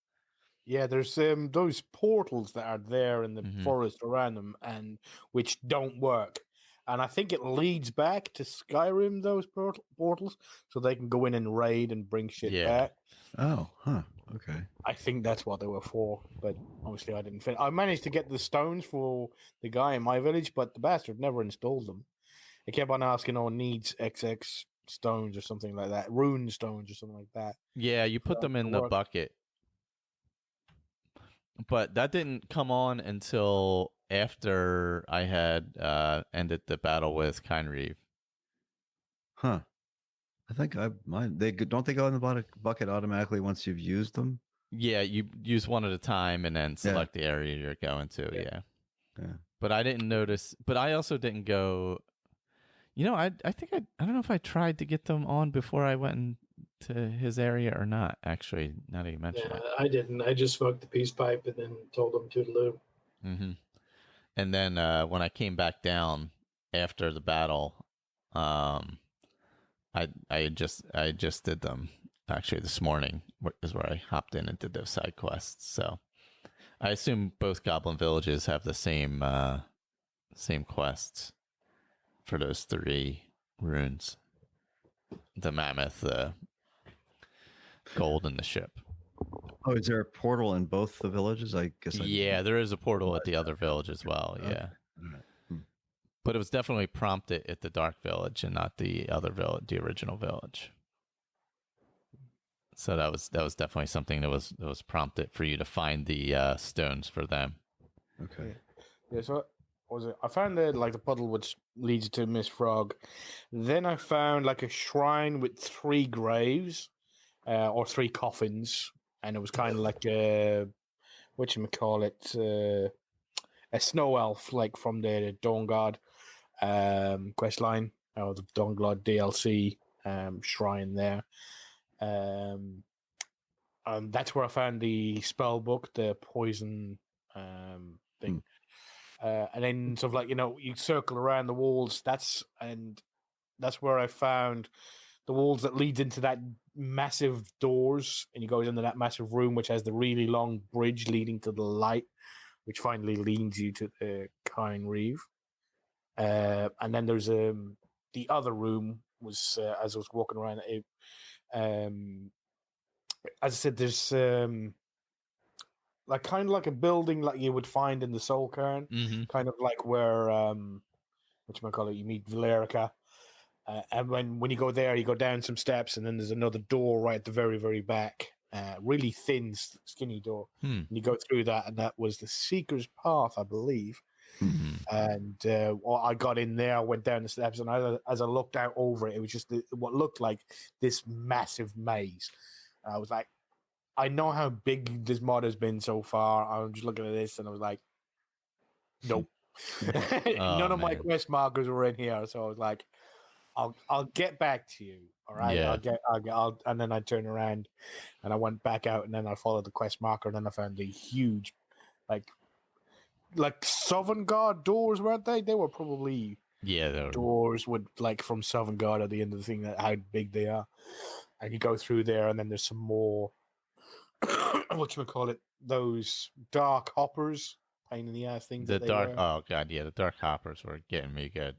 Yeah, there's those portals that are there in the Mhm. forest around them, and which don't work. And I think it leads back to Skyrim, those portals, so they can go in and raid and bring shit Yeah. back. Oh, huh. Okay. I think that's what they were for, but obviously I didn't fit. I managed to get the stones for the guy in my village, but the bastard never installed them. He kept on asking, needs XX stones or something like that, rune stones or something like that. Yeah, you put them in the work. bucket. But that didn't come on until after I had ended the battle with Kynreeve. Huh. I think mine. Don't they go in the bucket automatically once you've used them? Yeah, you use one at a time and then select the area you're going to. Yeah. But I didn't notice. But I also didn't go. I think I don't know if I tried to get them on before I went into his area or not. Actually, now that you mention Yeah, it. I didn't. I just smoked the peace pipe and then told him toodaloo. Mm-hmm. And then when I came back down after the battle, I just did them actually this morning is where I hopped in and did those side quests. So I assume both goblin villages have the same quests for those 3 runes: the mammoth, the gold, and the ship. Oh, is there a portal in both the villages? I guess. Yeah, there is a portal at the other village as well. Yeah. But it was definitely prompted at the Dark Village and not the other village, the original village. So that was definitely something that was prompted for you to find the stones for them. Okay. Yeah. So what was it? I found the puddle which leads to Miss Frog. Then I found a shrine with 3 graves, or 3 coffins, and it was kind of like whatchamacallit, a snow elf, from the Dawn Guard quest line, or the Dawn Guard DLC shrine there. And that's where I found the spell book, the poison thing. And then sort of you circle around the walls. That's where I found the walls that leads into that massive doors, and you go into that massive room which has the really long bridge leading to the light, which finally leads you to the Kynreeve. And then there's the other room was as I was walking around it. As I said, there's kind of like a building like you would find in the Soul Cairn, kind of like where whatchamacallit, you meet Valerica. And when you go there, you go down some steps, and then there's another door right at the very, very back. Really thin, skinny door. And you go through that, and that was the Seeker's Path, I believe. And I got in there, I went down the steps, and as I looked out over it, it was just what looked like this massive maze. I was like, I know how big this mod has been so far. I'm just looking at this, and I was like, nope. None of my quest markers were in here, so I was like, I'll get back to you. All right. Yeah. I'll and then I turned around and I went back out, and then I followed the quest marker, and then I found the huge, like Southern Guard doors, weren't they? They were probably doors with from Southern Guard at the end of the thing, that how big they are. And you go through there, and then there's some more whatchamacallit, those dark hoppers pain in the ass things. The that they dark. were. Oh god, yeah, the dark hoppers were getting me good.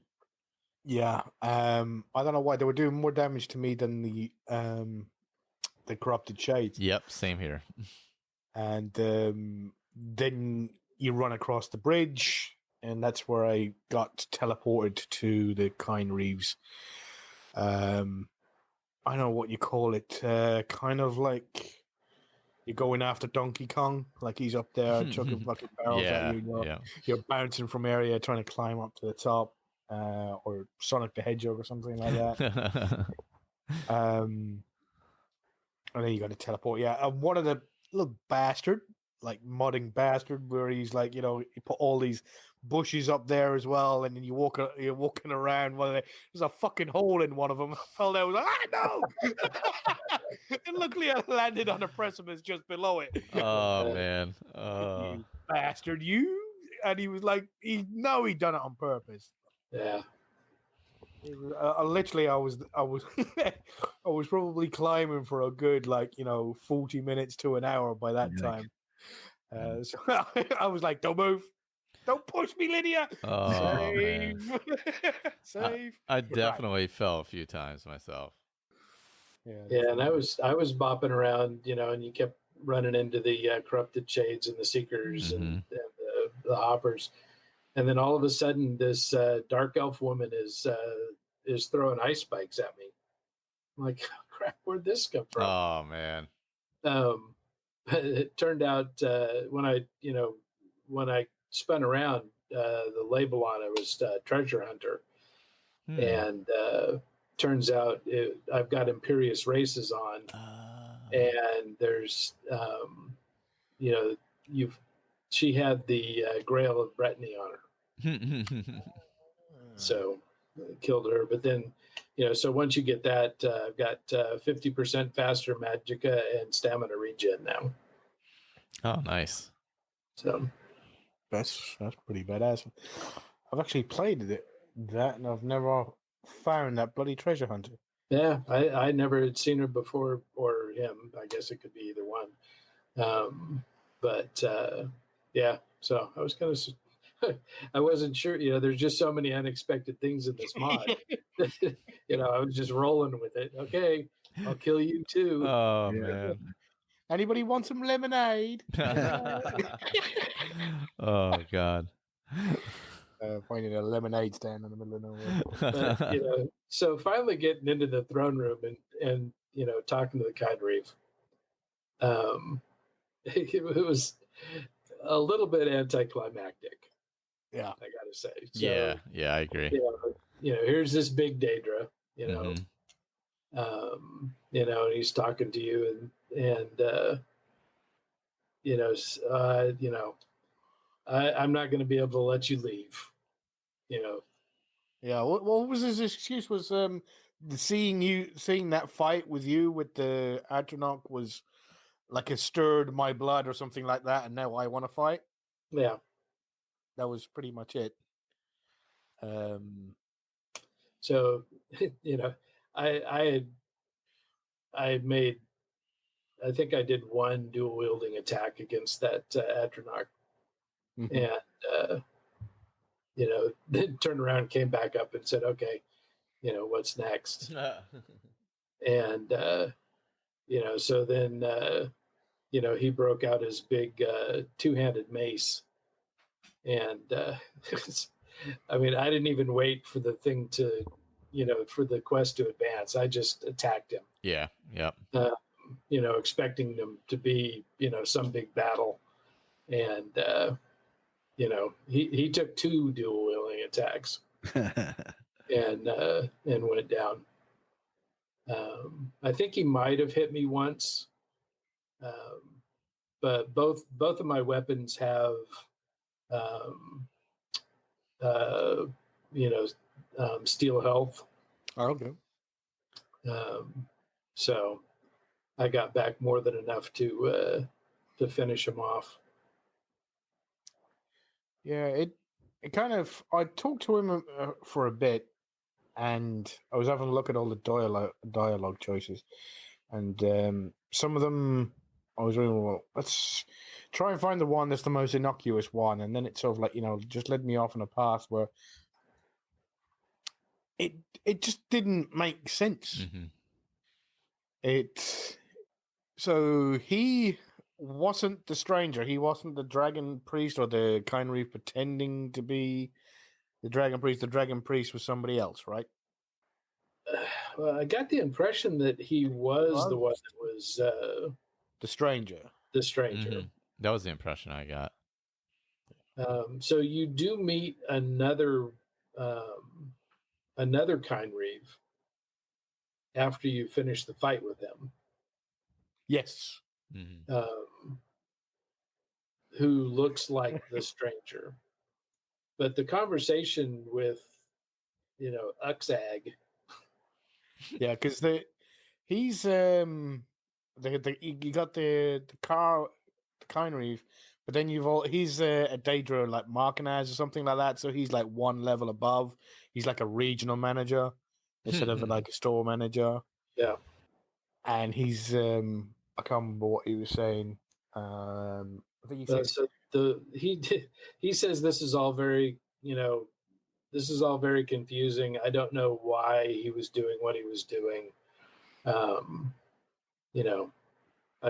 Yeah. I don't know why they were doing more damage to me than the corrupted shades. Yep, same here. And then you run across the bridge, and that's where I got teleported to the Kind Reeves. I don't know what you call it. Kind of like you're going after Donkey Kong, like he's up there chucking fucking barrels at you. And you're bouncing from area, trying to climb up to the top, or Sonic the Hedgehog or something like that. And then you got to teleport. Yeah, one of the little bastard, like modding bastard, where he's like, you put all these bushes up there as well, and then you're walking around. There's a fucking hole in one of them. I fell down. I was like, no! And luckily, I landed on a precipice just below it. Oh man, You bastard, you! And he was like, he done it on purpose. Yeah. It was, literally, I was I was probably climbing for a good 40 minutes to an hour by that time. So I was like, "Don't move, don't push me, Lydia." oh man. Save. I definitely fell a few times myself. Yeah, and I was bopping around, and you kept running into the corrupted shades and the seekers and the hoppers, and then all of a sudden, this dark elf woman is throwing ice spikes at me. I'm like, oh, crap, where'd this come from? Oh man. It turned out when I spun around, the label on it was treasure hunter, and turns out I've got Imperious races on, and there's she had the Grail of Brittany on her, so killed her. But then so once you get that, I've got 50% faster magicka and stamina regen now. Oh, nice. So that's pretty badass. I've actually played that, and I've never found that bloody treasure hunter. Yeah, I never had seen her before, or him. I guess it could be either one. But yeah, so I was kind of. I wasn't sure, there's just so many unexpected things in this mod. I was just rolling with it. Okay, I'll kill you too. Oh man. Anybody want some lemonade? Oh god. Finding a lemonade stand in the middle of nowhere. But, so finally getting into the throne room and talking to the Kind Reeve. It was a little bit anticlimactic. Yeah, I gotta say. So, yeah, I agree. Here's this big Daedra, and he's talking to you, and I'm not going to be able to let you leave. Yeah. What was his excuse? Was seeing that fight with you with the Atronach was like it stirred my blood or something like that, and now I want to fight. Yeah. That was pretty much it. So, I think I did one dual wielding attack against that Atronach, and then turned around and came back up and said, "Okay, what's next?" And so then he broke out his big two-handed mace. And I mean, I didn't even wait for the thing to, for the quest to advance. I just attacked him. Yeah. Yep. Expecting them to be, some big battle. And, he took 2 dual wielding attacks and went down. I think he might have hit me once. But both of my weapons have, steel health. Oh, okay. So I got back more than enough to finish him off. Yeah, it kind of. I talked to him for a bit, and I was having a look at all the dialogue choices, and some of them I was really well, let's try and find the one that's the most innocuous one, and then it sort of like just led me off on a path where it just didn't make sense. Mm-hmm. So he wasn't the stranger. He wasn't the dragon priest or the Kind Reef pretending to be the dragon priest. The dragon priest was somebody else, right? Well, I got the impression that he was the one that was the stranger. The stranger. Mm-hmm. That was the impression I got. So you do meet another Kind Reef after you finish the fight with him. Yes. Mm-hmm. Who looks like the stranger. But the conversation with, Uxag. Yeah, because he's you got the Kind Reef, but then he's a Daedra like Markinaz or something like that. So he's like one level above. He's like a regional manager instead of like a store manager. Yeah. And he's I can't remember what he was saying. I think he said he says this is all very confusing. I don't know why he was doing what he was doing. I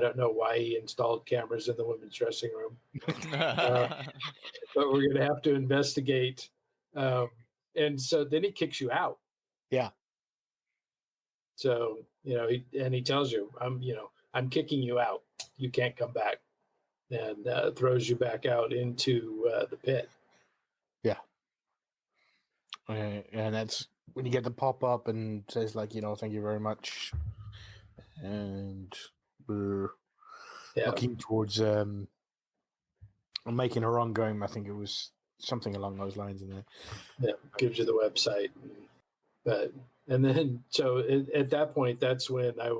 don't know why he installed cameras in the women's dressing room. But we're going to have to investigate. And so then he kicks you out. Yeah. So, he tells you, I'm kicking you out. You can't come back. And throws you back out into the pit. Yeah. And that's when you get the pop up and says like, thank you very much. And we're looking towards making her ongoing. I think it was something along those lines in there. Yeah, gives you the website. And then so at that point, that's when I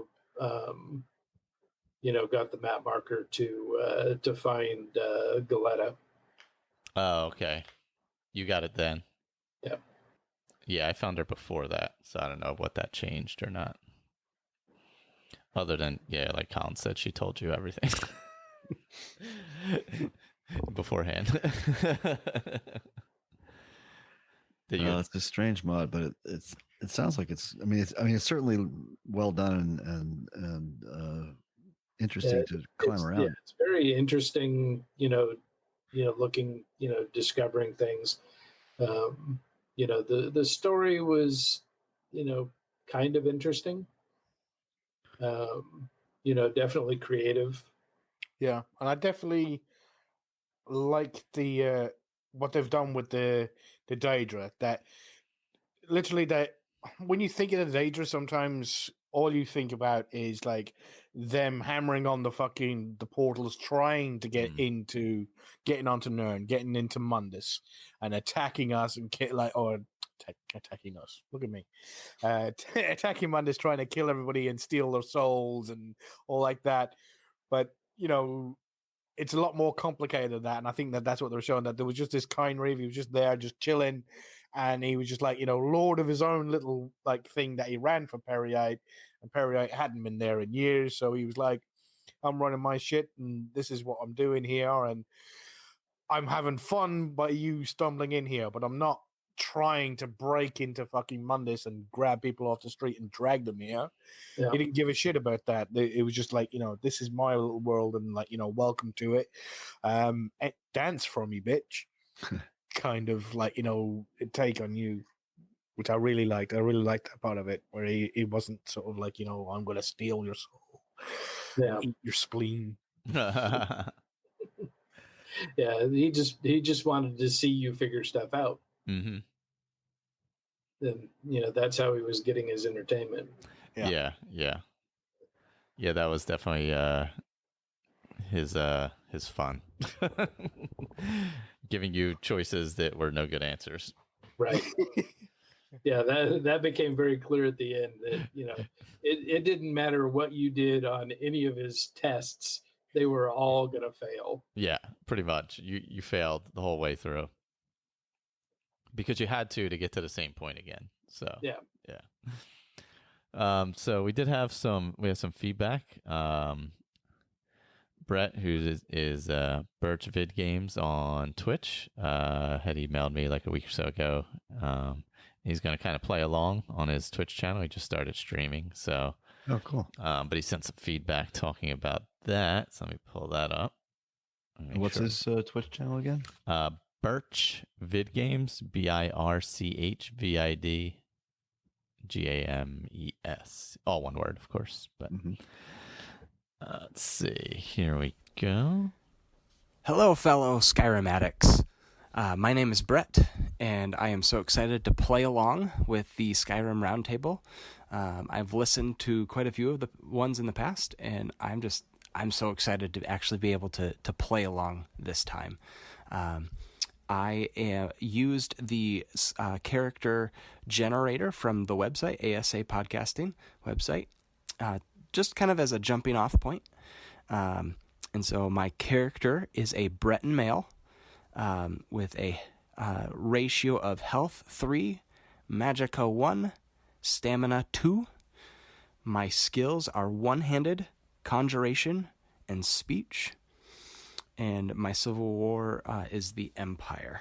got the map marker to find Galetta. Oh, okay. You got it then. Yeah. Yeah, I found her before that, so I don't know what that changed or not. Other than, like Colin said, she told you everything beforehand. It's a strange mod, but it sounds like it's certainly well done and interesting to climb around. Yeah, it's very interesting, looking, discovering things. The story was, kind of interesting. Definitely creative. Yeah, and I definitely like the what they've done with the Daedra. That literally that when you think of the Daedra, sometimes all you think about is like them hammering on the portals, trying to get getting onto Nirn, getting into Mundus, and attacking us and attacking us. Look at me, attacking Mundus, trying to kill everybody and steal their souls and all like that. But it's a lot more complicated than that, and I think that's what they were showing. That there was just this Kind Reef, he was just there, just chilling, and he was just like lord of his own little like thing that he ran for Periite, and Periite hadn't been there in years, so he was like, I'm running my shit, and this is what I'm doing here, and I'm having fun by you stumbling in here, but I'm not trying to break into fucking Mundus and grab people off the street and drag them here. Yeah. He didn't give a shit about that. It was just like, this is my little world and like, welcome to it. Dance for me, bitch. Kind of like, take on you, which I really liked. I really liked that part of it where he wasn't sort of like, I'm going to steal your soul, eat your spleen. Yeah, he just wanted to see you figure stuff out. Mm-hmm. And that's how he was getting his entertainment. Yeah. That was definitely his fun. Giving you choices that were no good answers. Right. Yeah, that became very clear at the end that it didn't matter what you did on any of his tests, they were all gonna fail. Yeah, pretty much. You failed the whole way through. Because you had to get to the same point again. So yeah. So we have some feedback. Brett, who is Birch Vid Games on Twitch, had emailed me like a week or so ago. He's going to kind of play along on his Twitch channel. He just started streaming, so Oh, cool. but he sent some feedback talking about that. So let me pull that up. What's his Twitch channel again? Birch Vid Games, BirchVidGames, all one word, of course. But let's see. Here we go. Hello, fellow Skyrim addicts. My name is Brett, and I am so excited to play along with the Skyrim Roundtable. I've listened to quite a few of the ones in the past, and I'm so excited to actually be able to play along this time. I used the character generator from the website, ASAPodcasting website, just kind of as a jumping off point. And so my character is a Breton male with a ratio of health 3, magicka 1, stamina 2. My skills are one-handed, conjuration, and speech. And my Civil War is the Empire.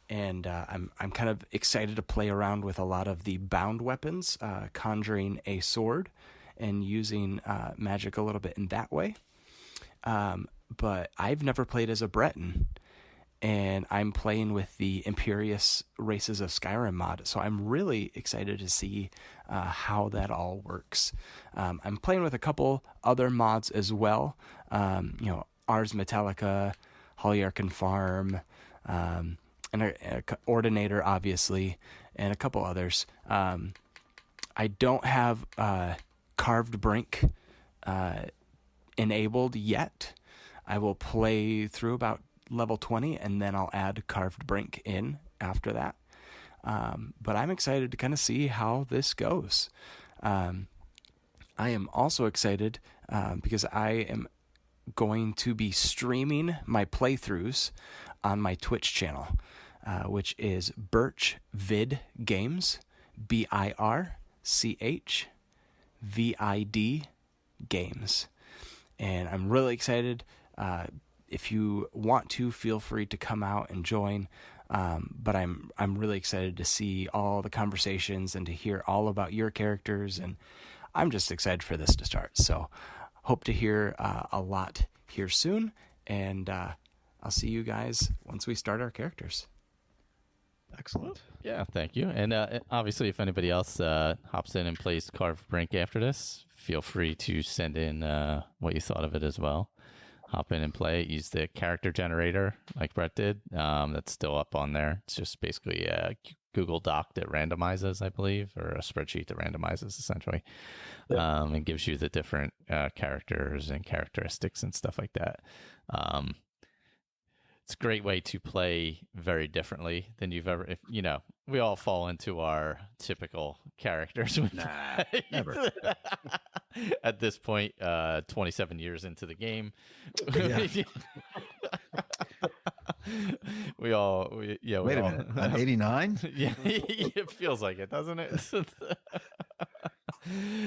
And I'm kind of excited to play around with a lot of the bound weapons, conjuring a sword and using magic a little bit in that way. But I've never played as a Breton, and I'm playing with the Imperius races of Skyrim Mod, so I'm really excited to see how that all works. I'm playing with a couple other mods as well, Ars Metallica, Holyarkin Farm, and a Ordinator, obviously, and a couple others. I don't have Carved Brink enabled yet. I will play through about level 20, and then I'll add Carved Brink in after that. But I'm excited to kind of see how this goes. I am also excited because I am going to be streaming my playthroughs on my Twitch channel, which is Birch Vid Games, BirchVid Games. And I'm really excited. If you want to, feel free to come out and join. But I'm really excited to see all the conversations and to hear all about your characters. And I'm just excited for this to start. So hope to hear a lot here soon. And I'll see you guys once we start our characters. Excellent. Yeah, thank you. And obviously, if anybody else hops in and plays Carved Brink after this, feel free to send in what you thought of it as well. Hop in and play it. Use the character generator like Brett did. That's still up on there. It's just basically a Google Doc that randomizes, I believe, or a spreadsheet that randomizes, essentially. And gives you the different characters and characteristics and stuff like that. It's a great way to play very differently than you've ever, we all fall into our typical characters. Nah, never. At this point, 27 years into the game. Yeah. Wait a minute. I'm 89? Yeah, it feels like it, doesn't it?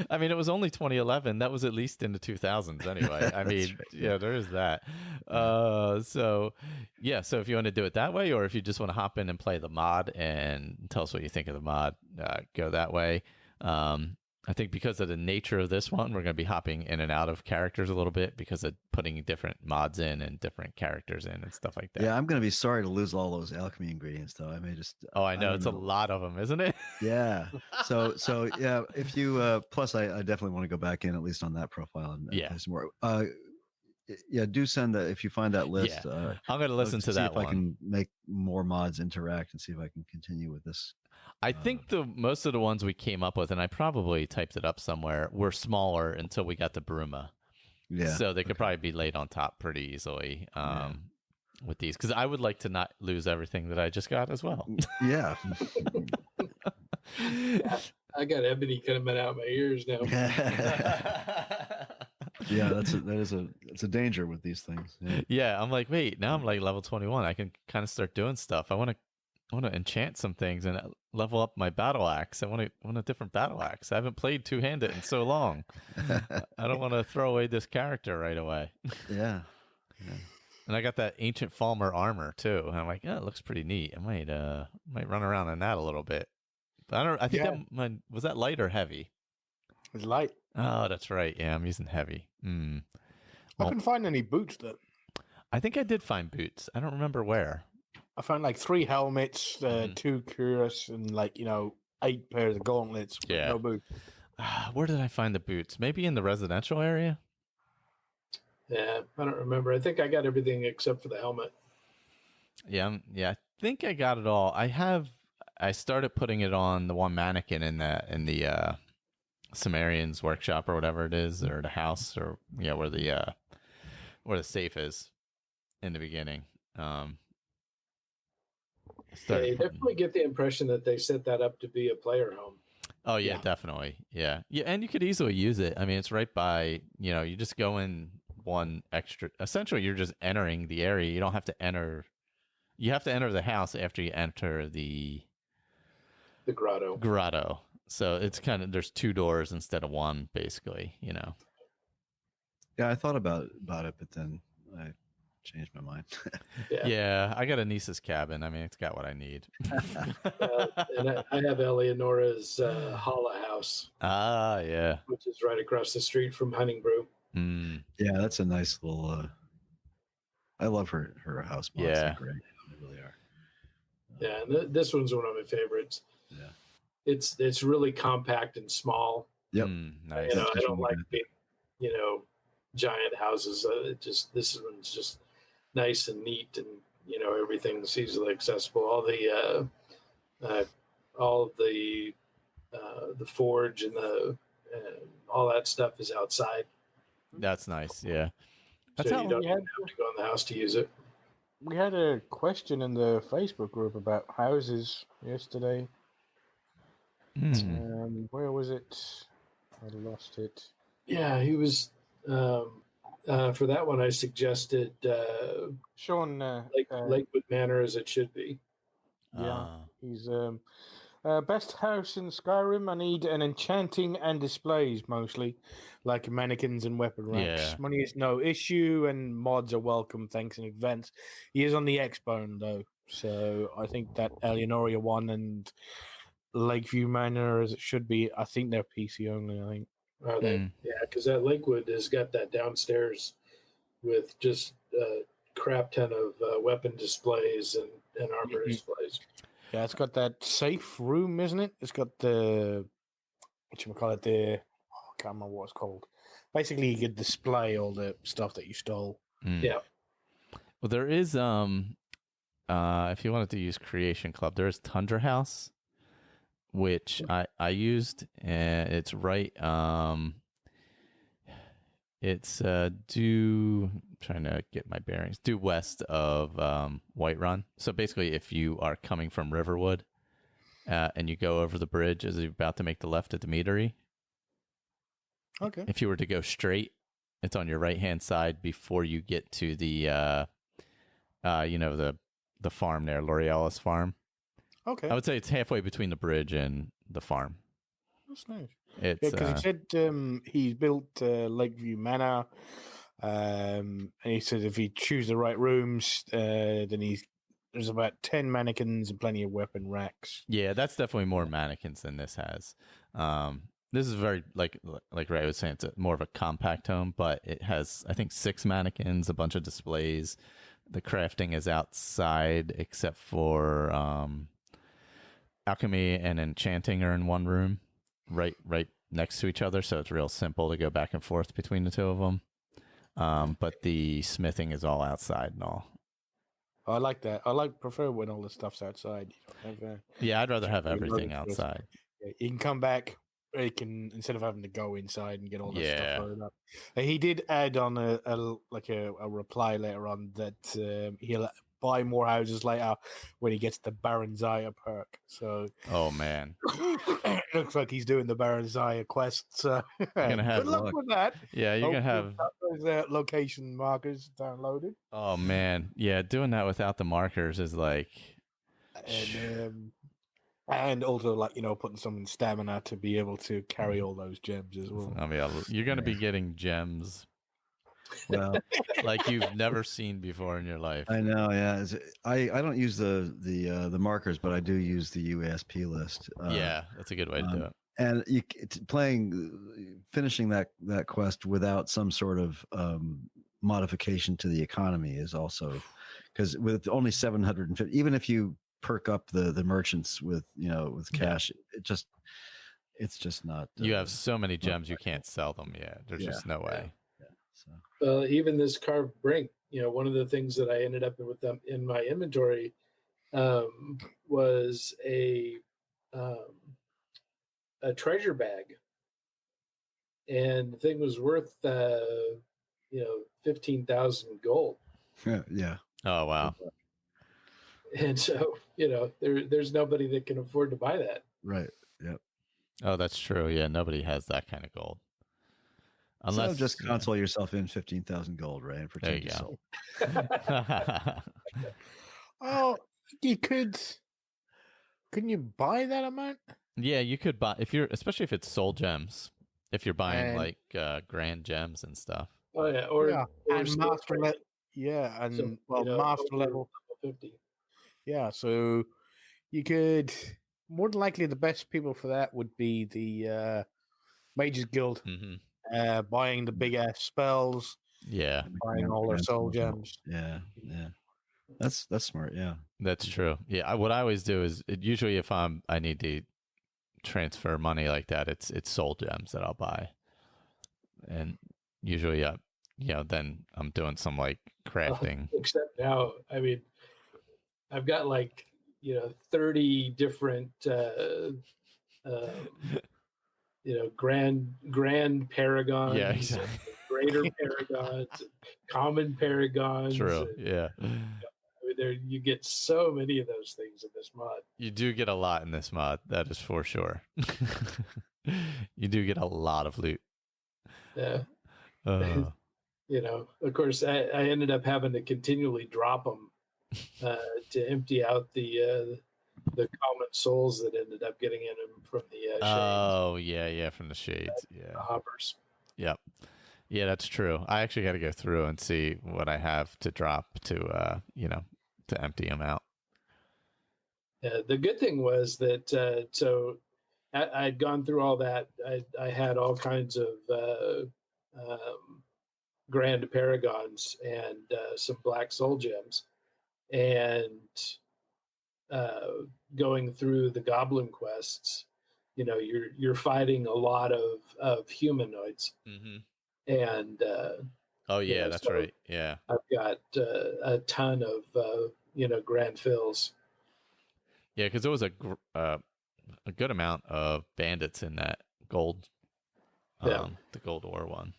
I mean, it was only 2011. That was at least in the 2000s anyway. I mean, right. Yeah, there is that. So if you want to do it that way, or if you just want to hop in and play the mod and tell us what you think of the mod, go that way. I think because of the nature of this one, we're going to be hopping in and out of characters a little bit because of putting different mods in and different characters in and stuff like that. Yeah, I'm going to be sorry to lose all those alchemy ingredients, though. I may just... Oh, I know. It's a lot of them, isn't it? Yeah. So yeah, if you... plus, I definitely want to go back in, at least on that profile. And play some more. Yeah, do send that if you find that list. Yeah. I'm going to listen to that one. See if I can make more mods interact and see if I can continue with this. I think most of the ones we came up with, and I probably typed it up somewhere, were smaller until we got to Bruma. Yeah. So they could probably be laid on top pretty easily with these. Because I would like to not lose everything that I just got as well. Yeah. I got ebony coming out of my ears now. Yeah, that's a danger with these things. Yeah, I'm like, wait, now I'm like level 21. I can kind of start doing stuff. I want to enchant some things and level up my battle axe. I want a different battle axe. I haven't played two-handed in so long. I don't want to throw away this character right away. Yeah. And I got that ancient Falmer armor too. And I'm like, oh, it looks pretty neat. I might run around in that a little bit. But I don't. I think was that light or heavy? It's light. Oh, that's right. Yeah, I'm using heavy. I Well, couldn't find any boots though. I think I did find boots. I don't remember where. I found like 3 helmets, 2 cuirass, and 8 pairs of gauntlets. But Yeah. no boots. Where did I find the boots? Maybe in the residential area. Yeah, I don't remember. I think I got everything except for the helmet. Yeah, I think I got it all. I started putting it on the one mannequin in the Sumerian's workshop or whatever it is, or the house, or where the safe is in the beginning. You definitely get the impression that they set that up to be a player home. Oh yeah, definitely. Yeah, and you could easily use it. I mean, it's right by. You just go in one extra. Essentially, you're just entering the area. You don't have to enter. You have to enter the house after you enter the grotto. Grotto. So it's kind of there's 2 doors instead of 1, basically. Yeah, I thought about it, but then I changed my mind. Yeah, I got a niece's cabin. I mean, it's got what I need. And I have Eleonora's Holla house. Ah, yeah. Which is right across the street from Hunting Brew. Yeah, that's a nice little. I love her house mods. Yeah. They're great. They really are. Yeah, and this one's one of my favorites. Yeah. It's really compact and small. Yep. Nice. I don't like big, giant houses. This one's just nice and neat, and everything's easily accessible. All the forge and all that stuff is outside. That's nice. Yeah. That's So how you don't have to go in the house to use it. We had a question in the Facebook group about houses yesterday. Where was it? I lost it. Yeah, he was. For that one, I suggested Sean. Lakewood Manor as it should be. Yeah, he's best house in Skyrim. I need an enchanting and displays mostly, like mannequins and weapon racks. Yeah. Money is no issue, and mods are welcome. Thanks in advance. He is on the X-Bone though, so I think that Eleonoria one and Lakeview Manor, as it should be, I think they're PC only. I think. Are they? Yeah, because that Lakewood has got that downstairs with just a crap ton of weapon displays and armor displays. Yeah, it's got that safe room, isn't it? It's got the I can't remember what it's called. Basically, you could display all the stuff that you stole. Yeah. Well, there is if you wanted to use Creation Club, there is Tundra House, which I used, and it's right. It's trying to get my bearings, due west of Whiterun. So basically, if you are coming from Riverwood, and you go over the bridge as you're about to make the left at the meadery. Okay. If you were to go straight, it's on your right hand side before you get to the the farm there, L'Orealis farm. Okay. I would say it's halfway between the bridge and the farm. That's nice. It's because he said he's built Lakeview Manor, and he said if he choose the right rooms, then there's about 10 mannequins and plenty of weapon racks. Yeah, that's definitely more mannequins than this has. This is very like Ray was saying, it's more of a compact home, but it has I think 6 mannequins, a bunch of displays. The crafting is outside except for alchemy and enchanting are in one room, right next to each other, so it's real simple to go back and forth between the 2 of them. But the smithing is all outside and all. I like that. Prefer when all the stuff's outside. Yeah, I'd rather have everything outside. You can come back. You can, instead of having to go inside and get all that stuff loaded up. He did add on a reply later on that he'll buy more houses later when he gets the Baronzaya perk. So, oh man, it looks like he's doing the Baronzaya quest. So, you're gonna have good luck with that. Yeah, you're gonna have those location markers downloaded. Oh man, yeah, doing that without the markers is like, and also putting some stamina to be able to carry all those gems as well. I mean, you're gonna be getting gems Well, like you've never seen before in your life. I know. Yeah, I don't use the markers, but I do use the UESP list. Yeah, that's a good way to do it. And finishing that quest without some sort of modification to the economy is also, because with only 750, even if you perk up the merchants with cash, it's just not. You have so many gems you can't sell them. Yeah, there's just no way. So. Even this carved brink, one of the things that I ended up with them in my inventory was a treasure bag, and the thing was worth 15,000 gold. Yeah. Oh wow. And so there's nobody that can afford to buy that. Right. Yep. Oh, that's true. Yeah, nobody has that kind of gold. Unless so just console yourself in 15,000 gold, right? And pretend there you go. Oh, you could. Couldn't you buy that amount? Yeah, you could buy especially if it's soul gems. If you're buying like grand gems and stuff. Oh yeah, or master level. Yeah, and so, master level 50. Yeah, so you could. More than likely, the best people for that would be the Mages Guild. Mm-hmm. Buying the big ass spells, buying all their soul gems. Yeah. That's smart. Yeah, that's true. Yeah, what I always do is usually if I need to transfer money like that, it's soul gems that I'll buy, and usually then I'm doing some like crafting. Except now, I mean, I've got 30 different grand paragons, yeah, exactly. Greater paragons, common paragons. True. Yeah. You get so many of those things in this mod. You do get a lot in this mod, that is for sure. You do get a lot of loot. Yeah. Of course, I ended up having to continually drop them to empty out the common souls that ended up getting in them from the shades. Oh yeah, from the shades. The hoppers. Yep. Yeah, that's true. I actually got to go through and see what I have to drop to to empty them out. The good thing was that so I'd gone through all that. I had all kinds of grand paragons and some black soul gems, and going through the goblin quests, you're fighting a lot of humanoids. Mm-hmm. And oh yeah, that's so right. Yeah, I've got a ton of grand fills. Yeah, because there was a good amount of bandits in that gold, the gold ore one.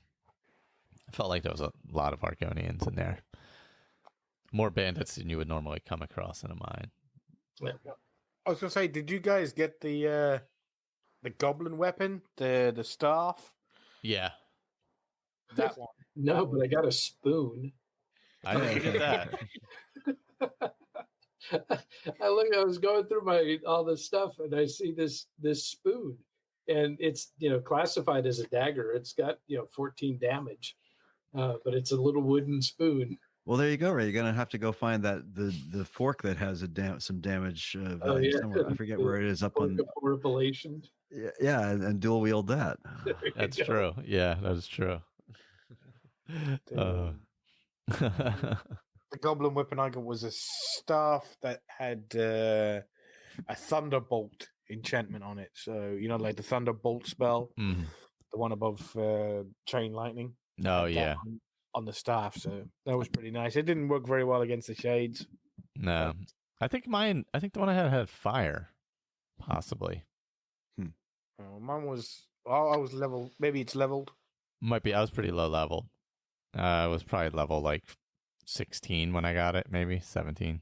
I felt like there was a lot of Argonians in there. More bandits than you would normally come across in a mine. Yeah. I was gonna say, did you guys get the goblin weapon, the staff? Yeah. That one. No, but I got a spoon. I didn't get that. I was going through all this stuff, and I see this spoon, and it's classified as a dagger. It's got 14 damage, but it's a little wooden spoon. Well, there you go, Ray. You're gonna have to go find the fork that has some damage value somewhere. I forget where it is. Up on Repilation. Yeah, and dual wield that. That's true. Yeah, that is true. The goblin weapon I got was a staff that had a thunderbolt enchantment on it. So like the thunderbolt spell, the one above chain lightning. Oh yeah, on the staff. So that was pretty nice. It didn't work very well against the shades. No, I think the one I had fire, possibly. Mine was. I was level. Maybe it's leveled. Might be. I was pretty low level. I was probably level like 16 when I got it, maybe 17.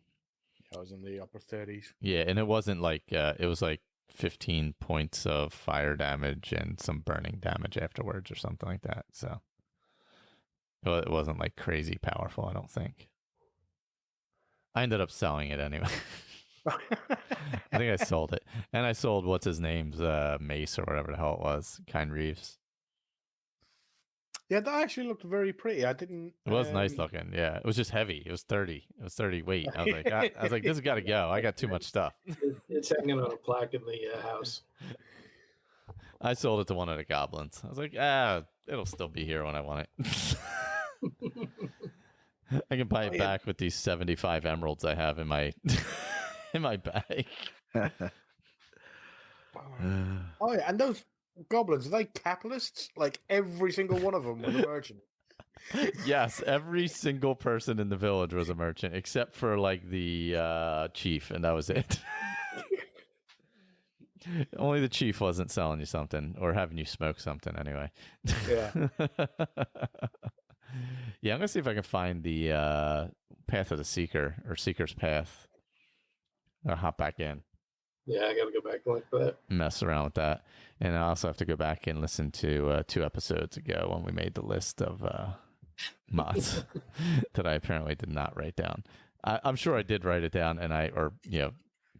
I was in the upper 30s. Yeah, and it wasn't like it was like 15 points of fire damage and some burning damage afterwards or something like that. So it wasn't like crazy powerful, I don't think. I ended up selling it anyway. I think I sold it. And I sold what's his name's mace or whatever the hell it was, Kind Reeves. Yeah, that actually looked very pretty. I didn't. It was nice looking. Yeah, it was just heavy. It was 30. It was 30 weight. I was like, this has got to go. I got too much stuff. It's hanging on a plaque in the house. I sold it to one of the goblins. I was like, it'll still be here when I want it. I can buy it back with these 75 emeralds I have in my in my bag. Oh yeah, and those goblins, are they capitalists? Like every single one of them was a merchant. Yes, every single person in the village was a merchant except for like the chief, and that was it. Only the chief wasn't selling you something or having you smoke something anyway. Yeah. Yeah, I'm gonna see if I can find the Path of the Seeker or Seeker's Path. I'll hop back in. Yeah, I got to go back and look for that. Mess around with that. And I also have to go back and listen to 2 episodes ago when we made the list of mods that I apparently did not write down. I'm sure I did write it down and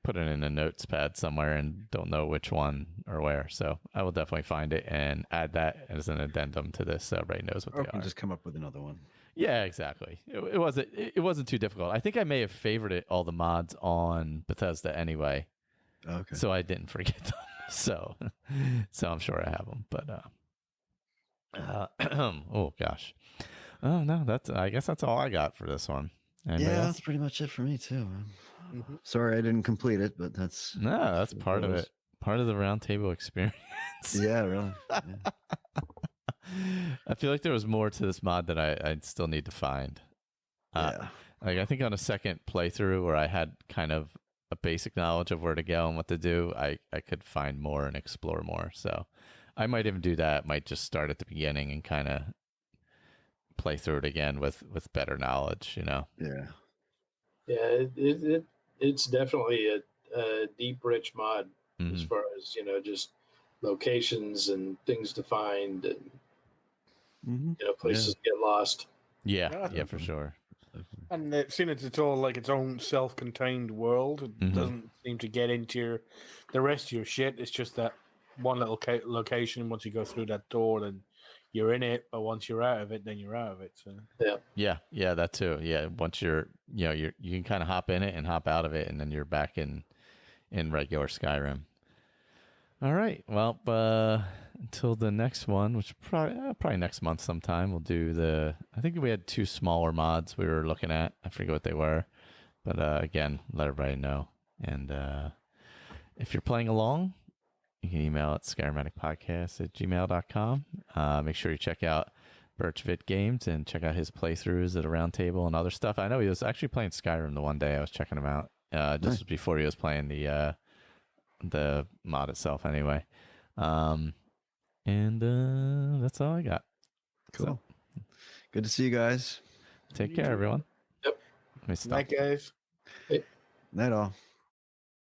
put it in a notes pad somewhere and don't know which one or where. So I will definitely find it and add that as an addendum to this so everybody knows what Or they are. just come up with another one. Yeah, exactly. It wasn't too difficult. I think I may have favorited all the mods on Bethesda anyway. Okay. So I didn't forget them. So I'm sure I have them. But oh gosh. Oh no, I guess that's all I got for this one. Anybody else? That's pretty much it for me too. Mhm. Sorry I didn't complete it, but that's part of it. Part of the roundtable experience. yeah, really. Yeah. I feel like there was more to this mod that I still need to find. Yeah. Like I think on a second playthrough where I had kind of a basic knowledge of where to go and what to do, I could find more and explore more. So I might even do that. Might just start at the beginning and kind of play through it again with better knowledge, Yeah. Yeah, it's definitely a deep, rich mod as Mhm. far as just locations and things to find and Mm-hmm. places to get lost. Yeah, for sure. And seeing it's all like its own self-contained world, it Mhm. doesn't seem to get into the rest of your shit. It's just that one little location. Once you go through that door, then you're in it. But once you're out of it, then you're out of it. So Yeah, that too. Yeah, once you can kind of hop in it and hop out of it, and then you're back in regular Skyrim. All right. Well, until the next one, which probably next month sometime, we'll do I think we had 2 smaller mods we were looking at. I forget what they were, but again, let everybody know. And if you're playing along, you can email at skyrimmaddictpodcast@gmail.com. Make sure you check out Birch Vid Games and check out his playthroughs at a Roundtable and other stuff. I know he was actually playing Skyrim the one day I was checking him out, just before he was playing the mod itself anyway. And that's all I got. Cool. Good to see you guys. Take care, everyone. Yep. Let me stop. night, guys. Night all.